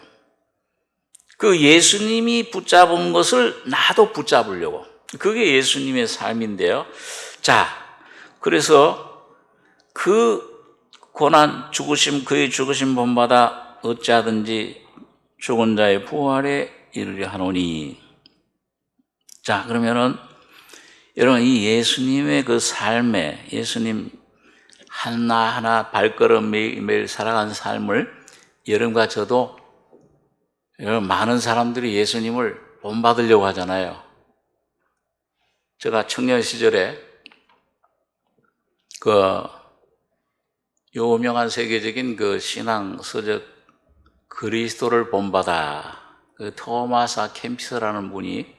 그 예수님이 붙잡은 것을 나도 붙잡으려고. 그게 예수님의 삶인데요. 자, 그래서 그 고난, 그의 죽으심 본받아 어찌하든지 죽은 자의 부활에 이르려 하노니. 자, 그러면은 여러분 이 예수님의 그 삶에 예수님 하나하나 발걸음 매일매일 살아가는 삶을 여러분과 저도, 여러분, 많은 사람들이 예수님을 본받으려고 하잖아요. 제가 청년 시절에 그 유명한 세계적인 그 신앙 서적 그리스도를 본받아, 그 토마스 아 캠피스라는 분이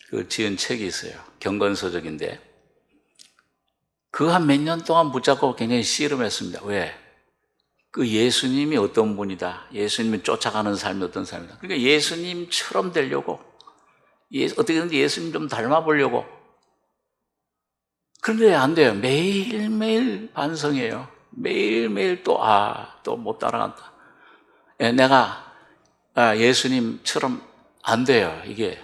그 지은 책이 있어요. 경건서적인데 그 한 몇 년 동안 붙잡고 굉장히 씨름했습니다. 왜? 그 예수님이 어떤 분이다, 예수님이 쫓아가는 삶이 어떤 삶이다. 그러니까 예수님처럼 되려고, 어떻게든지 예수님 좀 닮아보려고. 그런데 안 돼요. 매일매일 반성해요. 매일매일 또 못 따라간다. 내가 예수님처럼 안 돼요. 이게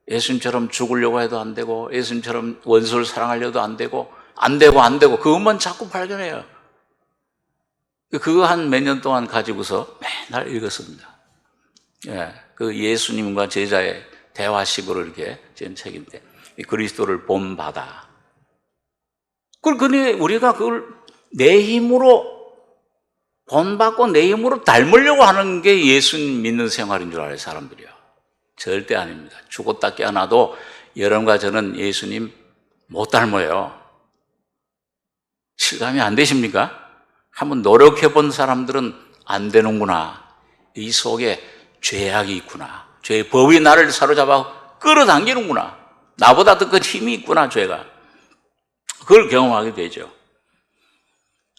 예수님처럼 죽으려고 해도 안 되고, 예수님처럼 원수를 사랑하려도 안 되고, 그것만 자꾸 발견해요. 그거 한 몇 년 동안 가지고서 맨날 읽었습니다. 그 예수님과 제자의 대화식으로 이렇게 지은 책인데, 그리스도를 본받아. 그런데 우리가 그걸 내 힘으로 본받고 내 힘으로 닮으려고 하는 게 예수님 믿는 생활인 줄 알아요, 사람들이요. 절대 아닙니다. 죽었다 깨어나도 여러분과 저는 예수님 못 닮아요. 실감이 안 되십니까? 한번 노력해 본 사람들은 안 되는구나. 이 속에 죄악이 있구나. 죄의 법이 나를 사로잡아 끌어당기는구나. 나보다 더 큰 힘이 있구나, 죄가. 그걸 경험하게 되죠.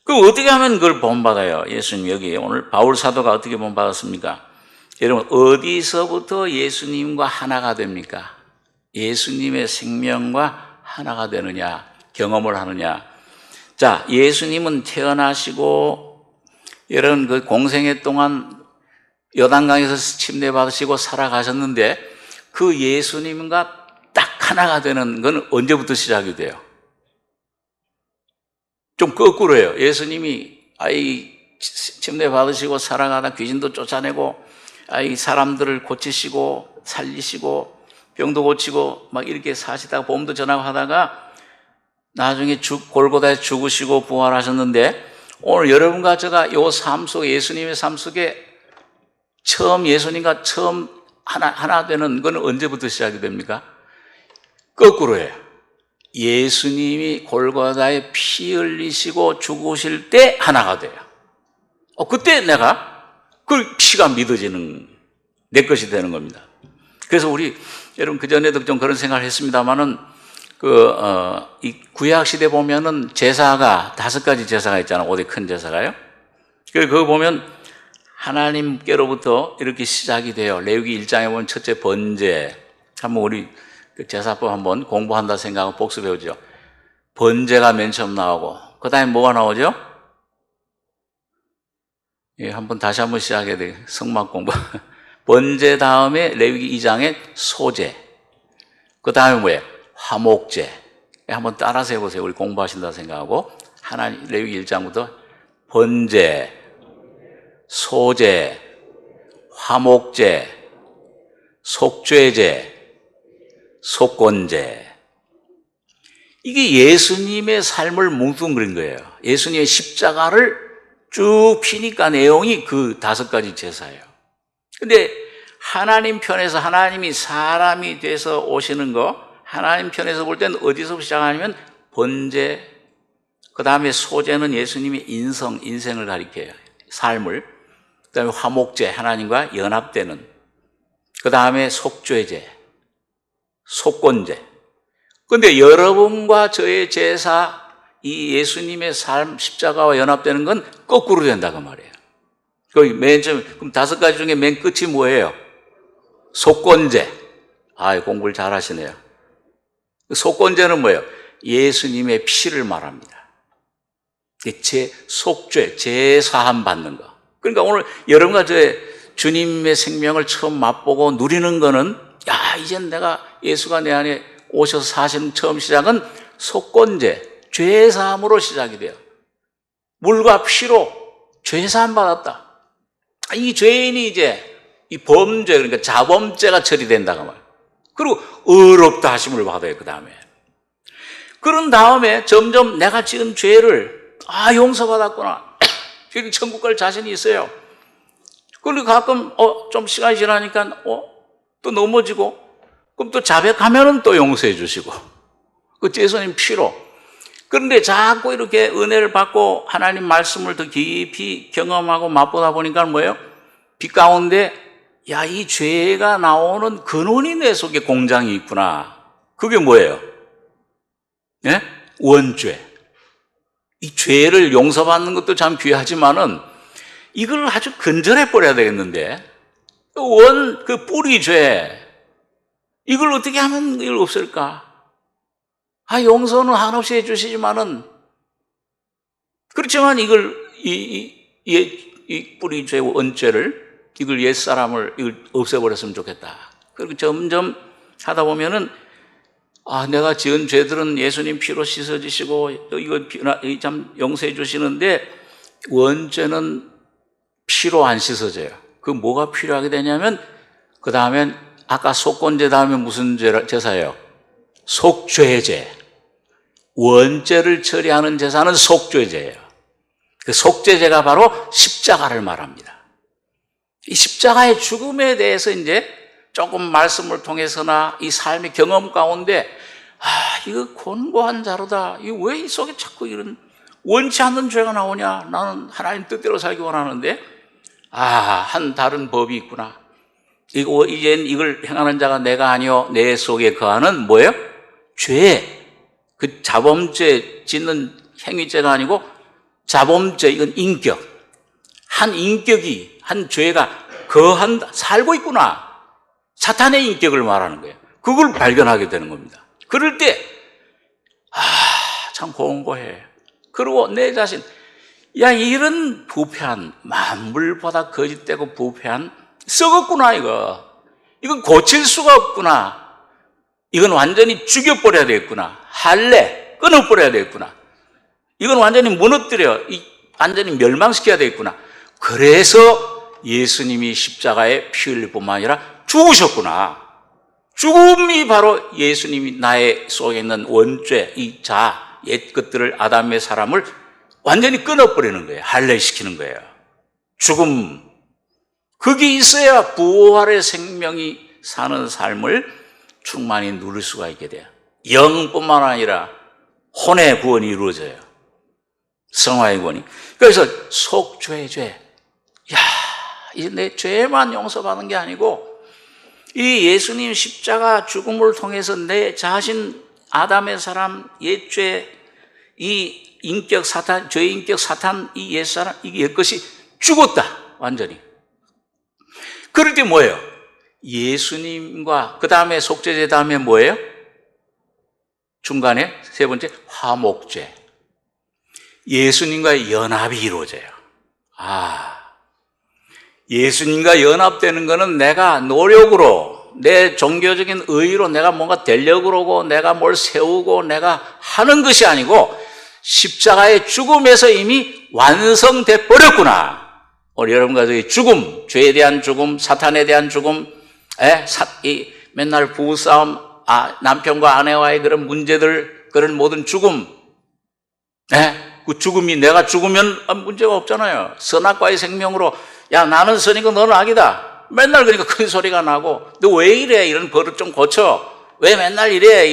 그럼 어떻게 하면 그걸 본받아요? 예수님, 여기 오늘 바울 사도가 어떻게 본받았습니까? 여러분, 어디서부터 예수님과 하나가 됩니까? 예수님의 생명과 하나가 되느냐, 경험을 하느냐. 자, 예수님은 태어나시고 여러분 그 공생애 동안 요단강에서 침례 받으시고 살아가셨는데, 그 예수님과 딱 하나가 되는 건 언제부터 시작이 돼요? 좀 거꾸로 해요. 예수님이 침례 받으시고 살아가다 귀신도 쫓아내고, 사람들을 고치시고 살리시고 병도 고치고 막 이렇게 사시다가 복음도 전하다가 나중에 골고다에 죽으시고 부활하셨는데, 오늘 여러분과 제가 이 삶 속에, 예수님의 삶 속에 예수님과 처음 하나 되는 건 언제부터 시작이 됩니까? 거꾸로 해요. 예수님이 골고다에 피 흘리시고 죽으실 때 하나가 돼요. 그때 내가 그 피가 믿어지는, 내 것이 되는 겁니다. 그래서 여러분 그전에도 좀 그런 생각을 했습니다만은, 이 구약시대 보면은 제사가 5가지 제사가 있잖아요. 5대 큰 제사가요. 그래서 그거 보면 하나님께로부터 이렇게 시작이 돼요. 레위기 1장에 보면 첫째 번제. 한번 우리 그 제사법 한번 공부한다 생각하고 복습해보죠. 번제가 맨 처음 나오고, 그 다음에 뭐가 나오죠? 다시 한번 시작해야 돼요. 성막 공부. 번제 다음에 레위기 2장에 소제. 그 다음에 뭐예요? 화목제. 한번 따라서 해보세요. 우리 공부하신다 생각하고. 레위기 1장부터 번제, 소제, 화목제, 속죄제, 속건제. 이게 예수님의 삶을 뭉뚱그린 거예요. 예수님의 십자가를 쭉 피니까 내용이 그 5가지 제사예요. 근데 하나님 편에서, 하나님이 사람이 돼서 오시는 거, 하나님 편에서 볼 때는 어디서 시작하냐면 번제, 그 다음에 소제는 예수님의 인생을 가리켜요. 삶을. 그 다음에 화목제, 하나님과 연합되는. 그 다음에 속죄제, 속건제. 근데 여러분과 저의 제사, 이 예수님의 삶, 십자가와 연합되는 건 거꾸로 된다 그 말이에요. 그럼 5가지 중에 맨 끝이 뭐예요? 속건제. 공부를 잘 하시네요. 속건제는 뭐예요? 예수님의 피를 말합니다. 속죄, 제사함 받는 거. 그러니까 오늘 여러분과 저의 주님의 생명을 처음 맛보고 누리는 거는, 이젠 내가 예수가 내 안에 오셔서 사시는 처음 시작은 속건제, 죄사함으로 시작이 돼요. 물과 피로 죄사함 받았다. 이 죄인이 이제 이 범죄, 그러니까 자범죄가 처리된다고 말이에요. 그리고 의롭다 하심을 받아요. 그 다음에. 그런 다음에 점점 내가 지은 죄를 아, 용서받았구나. 지금 천국 갈 자신이 있어요. 그리고 가끔, 좀 시간이 지나니까, 또 넘어지고, 그럼 또 자백하면은 또 용서해 주시고. 그 예수님 피로. 그런데 자꾸 이렇게 은혜를 받고 하나님 말씀을 더 깊이 경험하고 맛보다 보니까 뭐예요? 빛 가운데, 야, 이 죄가 나오는 근원이 내 속에 공장이 있구나. 그게 뭐예요? 예? 원죄. 이 죄를 용서받는 것도 참 귀하지만은 이걸 아주 근절해 버려야 되겠는데, 그 뿌리 죄, 이걸 어떻게 하면 이걸 없을까? 용서는 한없이 해주시지만은, 그렇지만 이걸, 이 뿌리 죄, 원죄를, 이걸 옛사람을 이걸 없애버렸으면 좋겠다. 그리고 점점 하다 보면은, 내가 지은 죄들은 예수님 피로 씻어지시고, 또 이거 참 용서해 주시는데, 원죄는 피로 안 씻어져요. 그 뭐가 필요하게 되냐면, 그 다음엔, 아까 속건제 다음에 무슨 제사예요? 속죄제. 원죄를 처리하는 제사는 속죄제예요. 그 속죄제가 바로 십자가를 말합니다. 이 십자가의 죽음에 대해서 이제 조금 말씀을 통해서나 이 삶의 경험 가운데, 이거 곤고한 자로다. 이거 왜 이 속에 자꾸 이런 원치 않는 죄가 나오냐? 나는 하나님 뜻대로 살기 원하는데, 한 다른 법이 있구나. 이젠 이걸 행하는 자가 내가 아니요 내 속에 거하는 뭐예요? 죄. 그 자범죄 짓는 행위죄가 아니고 자범죄, 이건 인격. 한 인격이, 한 죄가 살고 있구나. 사탄의 인격을 말하는 거예요. 그걸 발견하게 되는 겁니다. 그럴 때, 참 공고해. 그리고 내 자신, 이런 부패한, 만물보다 거짓되고 부패한, 썩었구나, 이거. 이건 고칠 수가 없구나. 이건 완전히 죽여버려야 되겠구나. 할래, 끊어버려야 되겠구나. 이건 완전히 무너뜨려, 완전히 멸망시켜야 되겠구나. 그래서 예수님이 십자가에 피 흘릴 뿐만 아니라 죽으셨구나. 죽음이 바로 예수님이 나의 속에 있는 원죄, 옛 것들을, 아담의 사람을 완전히 끊어버리는 거예요. 할례시키는 거예요. 죽음. 그게 있어야 부활의 생명이 사는 삶을 충만히 누릴 수가 있게 돼요. 영뿐만 아니라 혼의 구원이 이루어져요. 성화의 구원이. 그래서 속죄죄. 이제 내 죄만 용서받는 게 아니고, 이 예수님 십자가 죽음을 통해서 내 자신, 아담의 사람, 옛죄, 이 인격 사탄, 죄의 인격 사탄, 이 옛사람, 이 옛것이 죽었다. 완전히. 그럴 때 뭐예요? 예수님과, 그 다음에 속죄제 다음에 뭐예요? 중간에 세 번째, 화목죄. 예수님과의 연합이 이루어져요. 예수님과 연합되는 것은 내가 노력으로, 내 종교적인 의의로 내가 뭔가 되려고 그러고, 내가 뭘 세우고, 내가 하는 것이 아니고, 십자가의 죽음에서 이미 완성돼 버렸구나. 우리 여러분과 저희 죽음, 죄에 대한 죽음, 사탄에 대한 죽음, 맨날 부부싸움, 남편과 아내와의 그런 문제들, 그런 모든 죽음, 그 죽음이 내가 죽으면 문제가 없잖아요. 선악과의 생명으로, 나는 선이고 너는 악이다. 맨날 그러니까 큰 소리가 나고, 너 왜 이래? 이런 버릇 좀 고쳐. 왜 맨날 이래?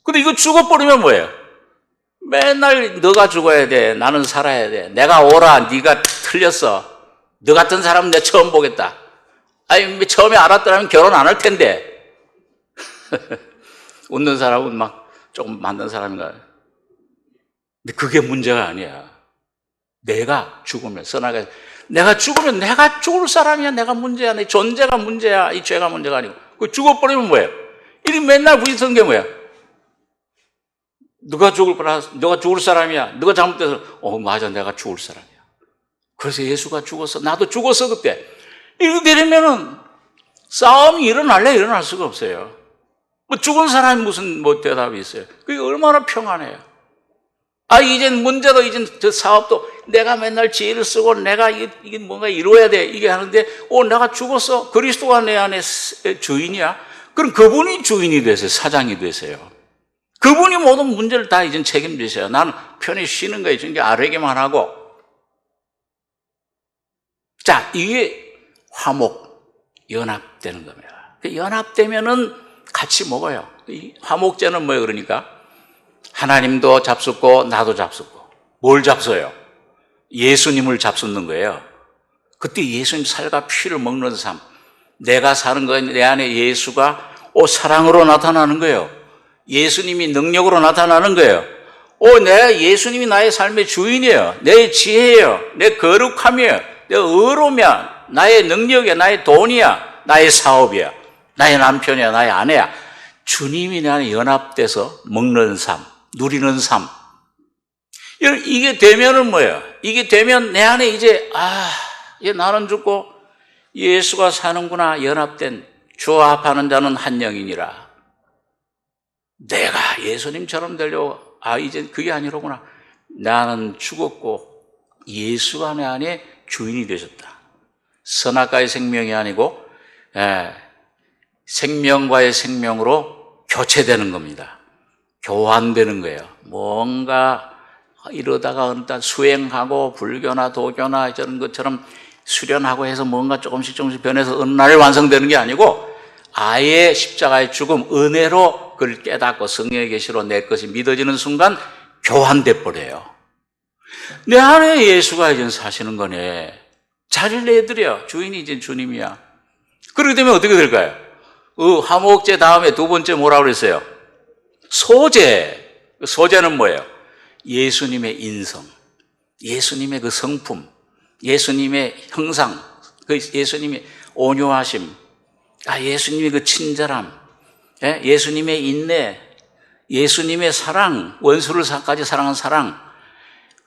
근데 이거 죽어버리면 뭐예요? 맨날 너가 죽어야 돼. 나는 살아야 돼. 내가 오라. 네가 틀렸어. 너 같은 사람 내가 처음 보겠다. 처음에 알았더라면 결혼 안 할 텐데. 웃는 사람은 막 조금 만든 사람인가. 근데 그게 문제가 아니야. 내가 죽으면, 선하게, 내가 죽으면 내가 죽을 사람이야. 내가 문제야. 내 존재가 문제야. 이 죄가 문제가 아니고. 그 죽어버리면 뭐예요? 이 맨날 부딪히는 게 뭐야? 너가 죽을 사람이야. 너가 잘못돼서, 맞아. 내가 죽을 사람이야. 그래서 예수가 죽었어. 나도 죽었어, 그때. 이렇게 되려면은 싸움이 일어날 수가 없어요. 죽은 사람이 무슨 대답이 있어요? 그게 얼마나 평안해요. 이젠 문제도, 저 사업도 내가 맨날 지혜를 쓰고 내가 이게 뭔가 이루어야 돼. 이게 하는데, 내가 죽었어. 그리스도가 내 안에 주인이야. 그럼 그분이 주인이 되세요. 사장이 되세요. 그분이 모든 문제를 다 이제 책임지세요. 나는 편히 쉬는 거예요. 그러니까 아뢰기만 하고. 자, 이게 화목, 연합되는 겁니다. 연합되면은 같이 먹어요. 이 화목제는 뭐예요, 그러니까? 하나님도 잡숫고 나도 잡숫고. 뭘 잡숴요? 예수님을 잡숫는 거예요. 그때 예수님 살과 피를 먹는 삶. 내가 사는 거에 내 안에 예수가 사랑으로 나타나는 거예요. 예수님이 능력으로 나타나는 거예요. 내가 예수님이 나의 삶의 주인이에요. 내 지혜예요. 내 거룩함이에요. 내 의로움이야. 나의 능력이야. 나의 돈이야. 나의 사업이야. 나의 남편이야. 나의 아내야. 주님이 내 안에 연합돼서 먹는 삶, 누리는 삶. 이게 되면은 뭐예요? 이게 되면 내 안에 이제 나는 죽고 예수가 사는구나. 연합된 주합하는 자는 한 영이니라. 내가 예수님처럼 되려고 이제 그게 아니로구나. 나는 죽었고 예수가 내 안에 주인이 되셨다. 선악과의 생명이 아니고 생명과의 생명으로 교체되는 겁니다. 교환되는 거예요. 뭔가 이러다가 수행하고 불교나 도교나 저런 것처럼 수련하고 해서 뭔가 조금씩 변해서 어느 날 완성되는 게 아니고 아예 십자가의 죽음, 은혜로 그걸 깨닫고 성령의 계시로 내 것이 믿어지는 순간 교환돼 버려요. 내 안에 예수가 이제 사시는 거네. 자리를 내드려. 주인이 이제 주님이야. 그렇게 되면 어떻게 될까요? 화목제 다음에 두 번째 뭐라고 그랬어요? 소재. 소재는 뭐예요? 예수님의 인성, 예수님의 그 성품, 예수님의 형상, 그 예수님의 온유하심, 예수님의 그 친절함, 예수님의 인내, 예수님의 사랑, 원수를까지 사랑한 사랑,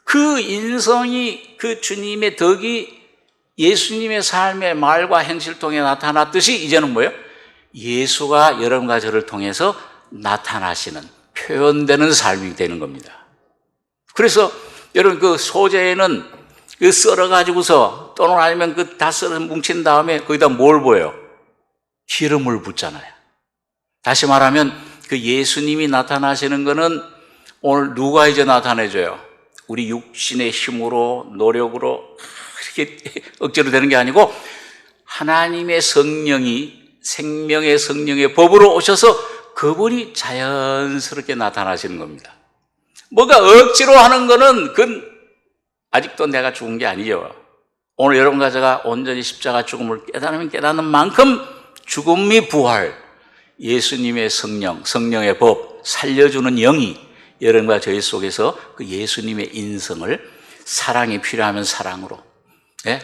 그 인성이 그 주님의 덕이 예수님의 삶의 말과 행실 통해 나타났듯이 이제는 뭐예요? 예수가 여러분과 저를 통해서 나타나시는, 표현되는 삶이 되는 겁니다. 그래서 여러분 그 소재에는 그 썰어가지고서 또는 아니면 그 다 썰어 뭉친 다음에 거기다 뭘 보여요? 기름을 붓잖아요. 다시 말하면 그 예수님이 나타나시는 거는 오늘 누가 이제 나타내줘요? 우리 육신의 힘으로 노력으로 이렇게 억지로 되는 게 아니고 하나님의 성령이 생명의 성령의 법으로 오셔서 그분이 자연스럽게 나타나시는 겁니다. 뭐가 억지로 하는 거는 그건 아직도 내가 죽은 게 아니죠. 오늘 여러분과 제가 온전히 십자가 죽음을 깨달으면 깨닫는 만큼 죽음이 부활, 예수님의 성령, 성령의 법, 살려주는 영이 여러분과 저희 속에서 그 예수님의 인성을 사랑이 필요하면 사랑으로.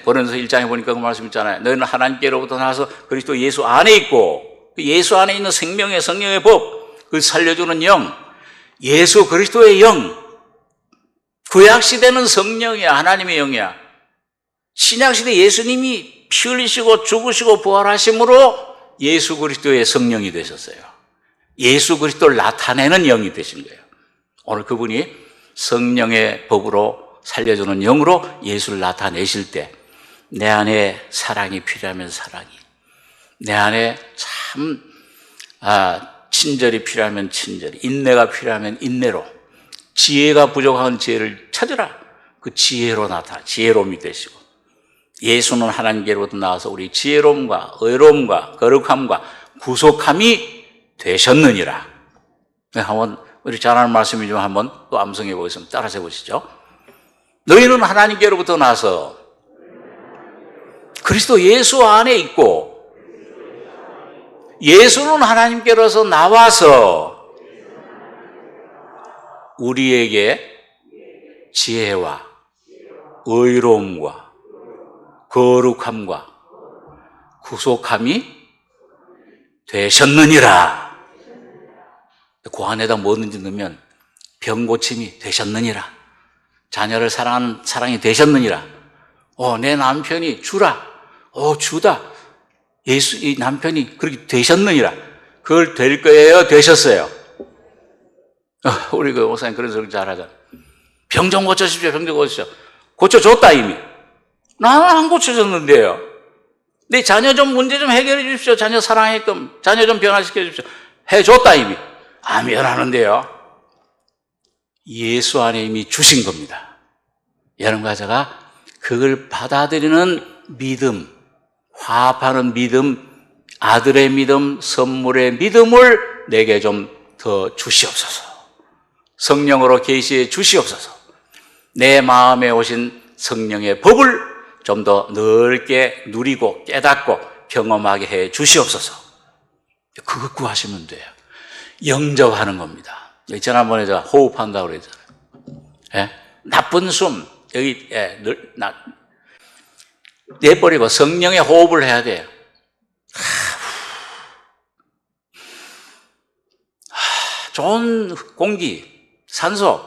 고린도서 1장에 보니까 그 말씀 있잖아요. 너희는 하나님께로부터 나와서 그리스도 예수 안에 있고 그 예수 안에 있는 생명의 성령의 법, 그 살려주는 영, 예수 그리스도의 영, 구약시대는 성령이야. 하나님의 영이야. 신약시대 예수님이 피 흘리시고 죽으시고 부활하심으로 예수 그리스도의 성령이 되셨어요. 예수 그리스도를 나타내는 영이 되신 거예요. 오늘 그분이 성령의 법으로 살려주는 영으로 예수를 나타내실 때 내 안에 사랑이 필요하면 사랑이, 내 안에 참 친절이 필요하면 친절이, 인내가 필요하면 인내로, 지혜가 부족한 지혜를 찾으라. 그 지혜로 나타나, 지혜로움이 되시고, 예수는 하나님께로부터 나와서 우리 지혜로움과 의로움과 거룩함과 구속함이 되셨느니라. 한번 우리 잘 아는 말씀이지만 한번 또 암송해 보겠습니다. 따라서 해보시죠. 너희는 하나님께로부터 나와서 그리스도 예수 안에 있고 예수는 하나님께로서 나와서 우리에게 지혜와 의로움과 거룩함과 구속함이 되셨느니라. 그 안에다 뭐든지 넣으면 병 고침이 되셨느니라. 자녀를 사랑하는 사랑이 되셨느니라. 내 남편이 주라. 주다. 예수, 이 남편이 그렇게 되셨느니라. 그걸 될 거예요? 되셨어요? 우리 그 목사님 그런 소리 잘 하잖아. 병 좀 고쳐주십시오. 병 좀 고쳐주십시오. 고쳐줬다, 이미. 나는 안 고쳐줬는데요. 내 자녀 좀 문제 좀 해결해 주십시오. 자녀 사랑했끔. 자녀 좀 변화시켜 주십시오. 해줬다, 이미. 안 변하는데요. 예수 안에 이미 주신 겁니다. 여러분과 제가 그걸 받아들이는 믿음, 화합하는 믿음, 아들의 믿음, 선물의 믿음을 내게 좀 더 주시옵소서. 성령으로 계시해 주시옵소서. 내 마음에 오신 성령의 법을 좀 더 넓게 누리고 깨닫고 경험하게 해 주시옵소서. 그것 구하시면 돼요. 영접하는 겁니다. 지난번에 제가 호흡한다고 그랬잖아요. 예? 나쁜 숨, 여기, 내버리고 성령의 호흡을 해야 돼요. 좋은 공기, 산소,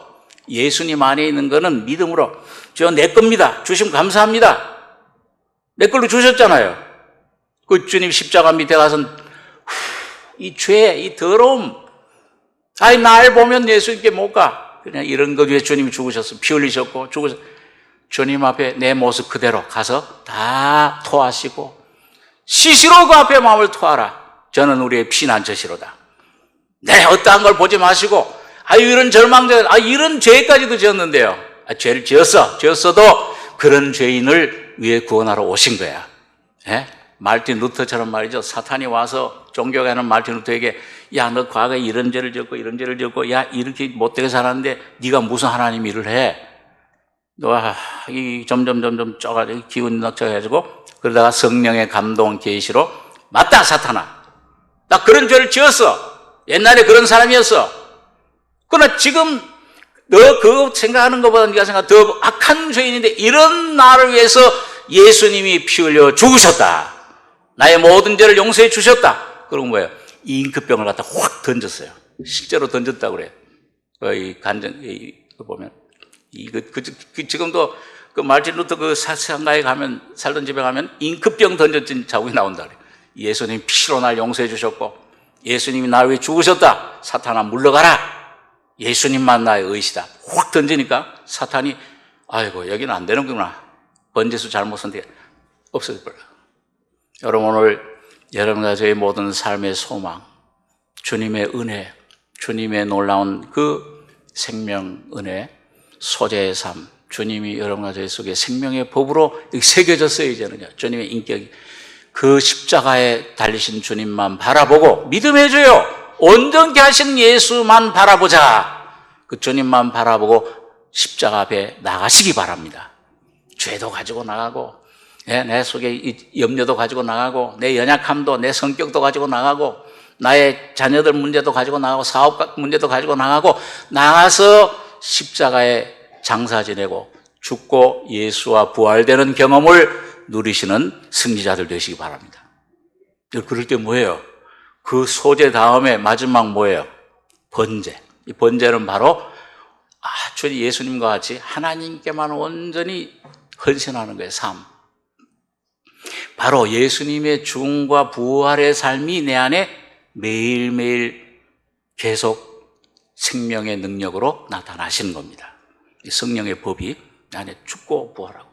예수님 안에 있는 거는 믿음으로, 저 내 겁니다. 주시면 감사합니다. 내 걸로 주셨잖아요. 그 주님 십자가 밑에 가서 이 죄, 이 더러움, 아이 날 보면 예수님께 못 가. 그냥 이런 것 위해 주님이 죽으셨어. 피 흘리셨고 죽으셨어. 주님 앞에 내 모습 그대로 가서 다 토하시고 시시로 그 앞에 마음을 토하라. 저는 우리의 피난처시로다. 네, 어떠한 걸 보지 마시고, 이런 절망들, 이런 죄까지도 지었는데요. 죄를 지었어도 그런 죄인을 위해 구원하러 오신 거야. 예? 말틴 루터처럼 말이죠. 사탄이 와서 종교가는 말틴 루터에게, 야, 너 과거에 이런 죄를 지었고, 이런 죄를 지었고, 야, 이렇게 못되게 살았는데, 네가 무슨 하나님 일을 해? 너, 점점 쪄가지고, 기운 넉적해가지고, 그러다가 성령의 감동 계시로, 맞다, 사탄아. 나 그런 죄를 지었어. 옛날에 그런 사람이었어. 그러나 지금 너 그거 생각하는 것보다 네가 생각 더 악한 죄인인데 이런 나를 위해서 예수님이 피 흘려 죽으셨다. 나의 모든 죄를 용서해 주셨다. 그러고 뭐예요? 이 잉크병을 갖다 확 던졌어요. 실제로 던졌다고 그래요. 이 보면 지금도 그 말틴 루터 그 상가에 가면, 살던 집에 가면 잉크병 던졌진 자국이 나온다 그래요. 예수님 피로 날 용서해 주셨고 예수님이 나를 위해 죽으셨다. 사탄아 물러가라. 예수님만 나의 의시다. 확 던지니까 사탄이 아이고 여기는 안 되는구나. 번제수 잘못 선택 없어져버려. 여러분 오늘 여러분과 저의 모든 삶의 소망, 주님의 은혜, 주님의 놀라운 그 생명 은혜, 소재의 삶, 주님이 여러분과 저희 속에 생명의 법으로 새겨졌어요. 이제는요. 주님의 인격이 그 십자가에 달리신 주님만 바라보고 믿음해줘요. 온전케 하신 예수만 바라보자. 그 주님만 바라보고 십자가 앞에 나가시기 바랍니다. 죄도 가지고 나가고 내 속에 염려도 가지고 나가고 내 연약함도 내 성격도 가지고 나가고 나의 자녀들 문제도 가지고 나가고 사업 문제도 가지고 나가서 십자가에 장사 지내고 죽고 예수와 부활되는 경험을 누리시는 승리자들 되시기 바랍니다. 그럴 때 뭐예요? 그 소재 다음에 마지막 뭐예요? 번제. 이 번제는 바로 주님 예수님과 같이 하나님께만 온전히 헌신하는 거예요. 삶. 바로 예수님의 죽음과 부활의 삶이 내 안에 매일매일 계속 생명의 능력으로 나타나시는 겁니다. 성령의 법이 내 안에 죽고 부활하고.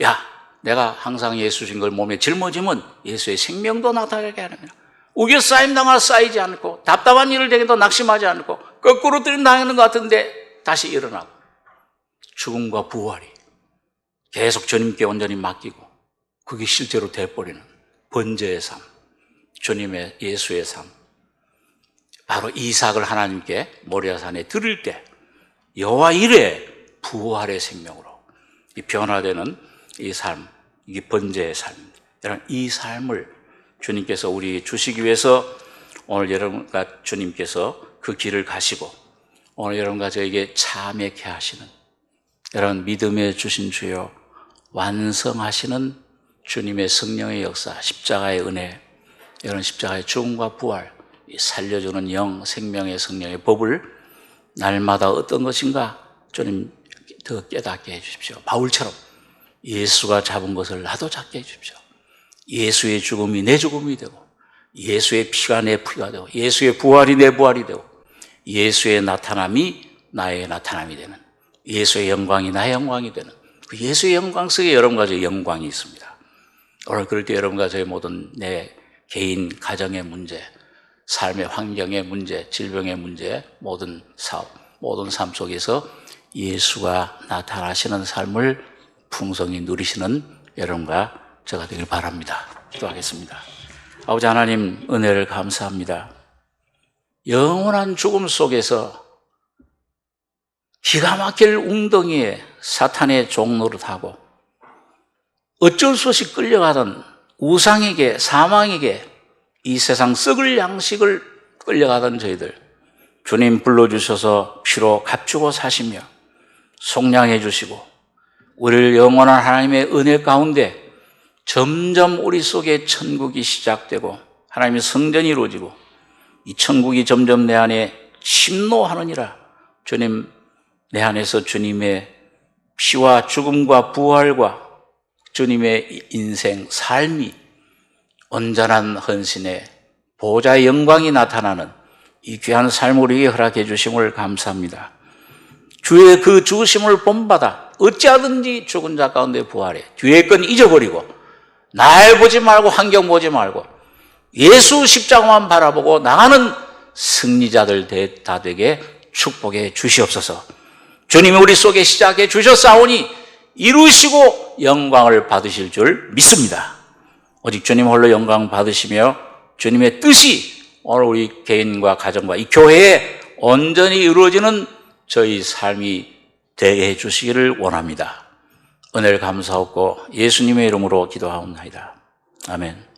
야, 내가 항상 예수 신 걸 몸에 짊어지면 예수의 생명도 나타나게 하는 거야. 우겨 쌓임 당하 쌓이지 않고 답답한 일을 되게도 낙심하지 않고 거꾸로 들이당하는 것 같은데 다시 일어나고 죽음과 부활이 계속 주님께 온전히 맡기고 그게 실제로 돼버리는 번제의 삶, 주님의 예수의 삶. 바로 이삭을 하나님께 모리아산에 드릴 때 여호와 이레 부활의 생명으로 이 변화되는 이 삶, 이게 번제의 삶입니다. 여러분, 이 삶을 주님께서 우리 주시기 위해서 오늘 여러분과 주님께서 그 길을 가시고 오늘 여러분과 저에게 참여케 하시는 여러분 믿음에 주신 주여 완성하시는 주님의 성령의 역사, 십자가의 은혜, 여러분 십자가의 죽음과 부활, 살려주는 영, 생명의 성령의 법을 날마다 어떤 것인가 주님 더 깨닫게 해주십시오. 바울처럼 예수가 잡은 것을 나도 잡게 해주십시오. 예수의 죽음이 내 죽음이 되고 예수의 피가 내 피가 되고 예수의 부활이 내 부활이 되고 예수의 나타남이 나의 나타남이 되는 예수의 영광이 나의 영광이 되는 그 예수의 영광 속에 여러분과 저의 영광이 있습니다. 오늘 그럴 때 여러분과 저의 모든 내 개인 가정의 문제, 삶의 환경의 문제, 질병의 문제, 모든 사업 모든 삶 속에서 예수가 나타나시는 삶을 풍성히 누리시는 여러분과 제가 되길 바랍니다. 기도하겠습니다. 아버지 하나님, 은혜를 감사합니다. 영원한 죽음 속에서 기가 막힐 웅덩이에 사탄의 종노릇하고 어쩔 수 없이 끌려가던 우상에게, 사망에게, 이 세상 썩을 양식을 끌려가던 저희들, 주님 불러주셔서 피로 값주고 사시며 속량해 주시고 우리를 영원한 하나님의 은혜 가운데 점점 우리 속에 천국이 시작되고 하나님의 성전이 이루어지고 이 천국이 점점 내 안에 침노하느니라. 주님, 내 안에서 주님의 피와 죽음과 부활과 주님의 인생, 삶이 온전한 헌신의 보좌의 영광이 나타나는 이 귀한 삶을 우리에게 허락해 주심을 감사합니다. 주의 그 주심을 본받아 어찌하든지 죽은 자 가운데 부활해 뒤의 건 잊어버리고 날 보지 말고 환경 보지 말고 예수 십자가만 바라보고 나가는 승리자들 다 되게 축복해 주시옵소서. 주님이 우리 속에 시작해 주셨사오니 이루시고 영광을 받으실 줄 믿습니다. 오직 주님 홀로 영광 받으시며 주님의 뜻이 오늘 우리 개인과 가정과 이 교회에 온전히 이루어지는 저희 삶이 되게 해 주시기를 원합니다. 은혜를 감사하고 예수님의 이름으로 기도하옵나이다. 아멘.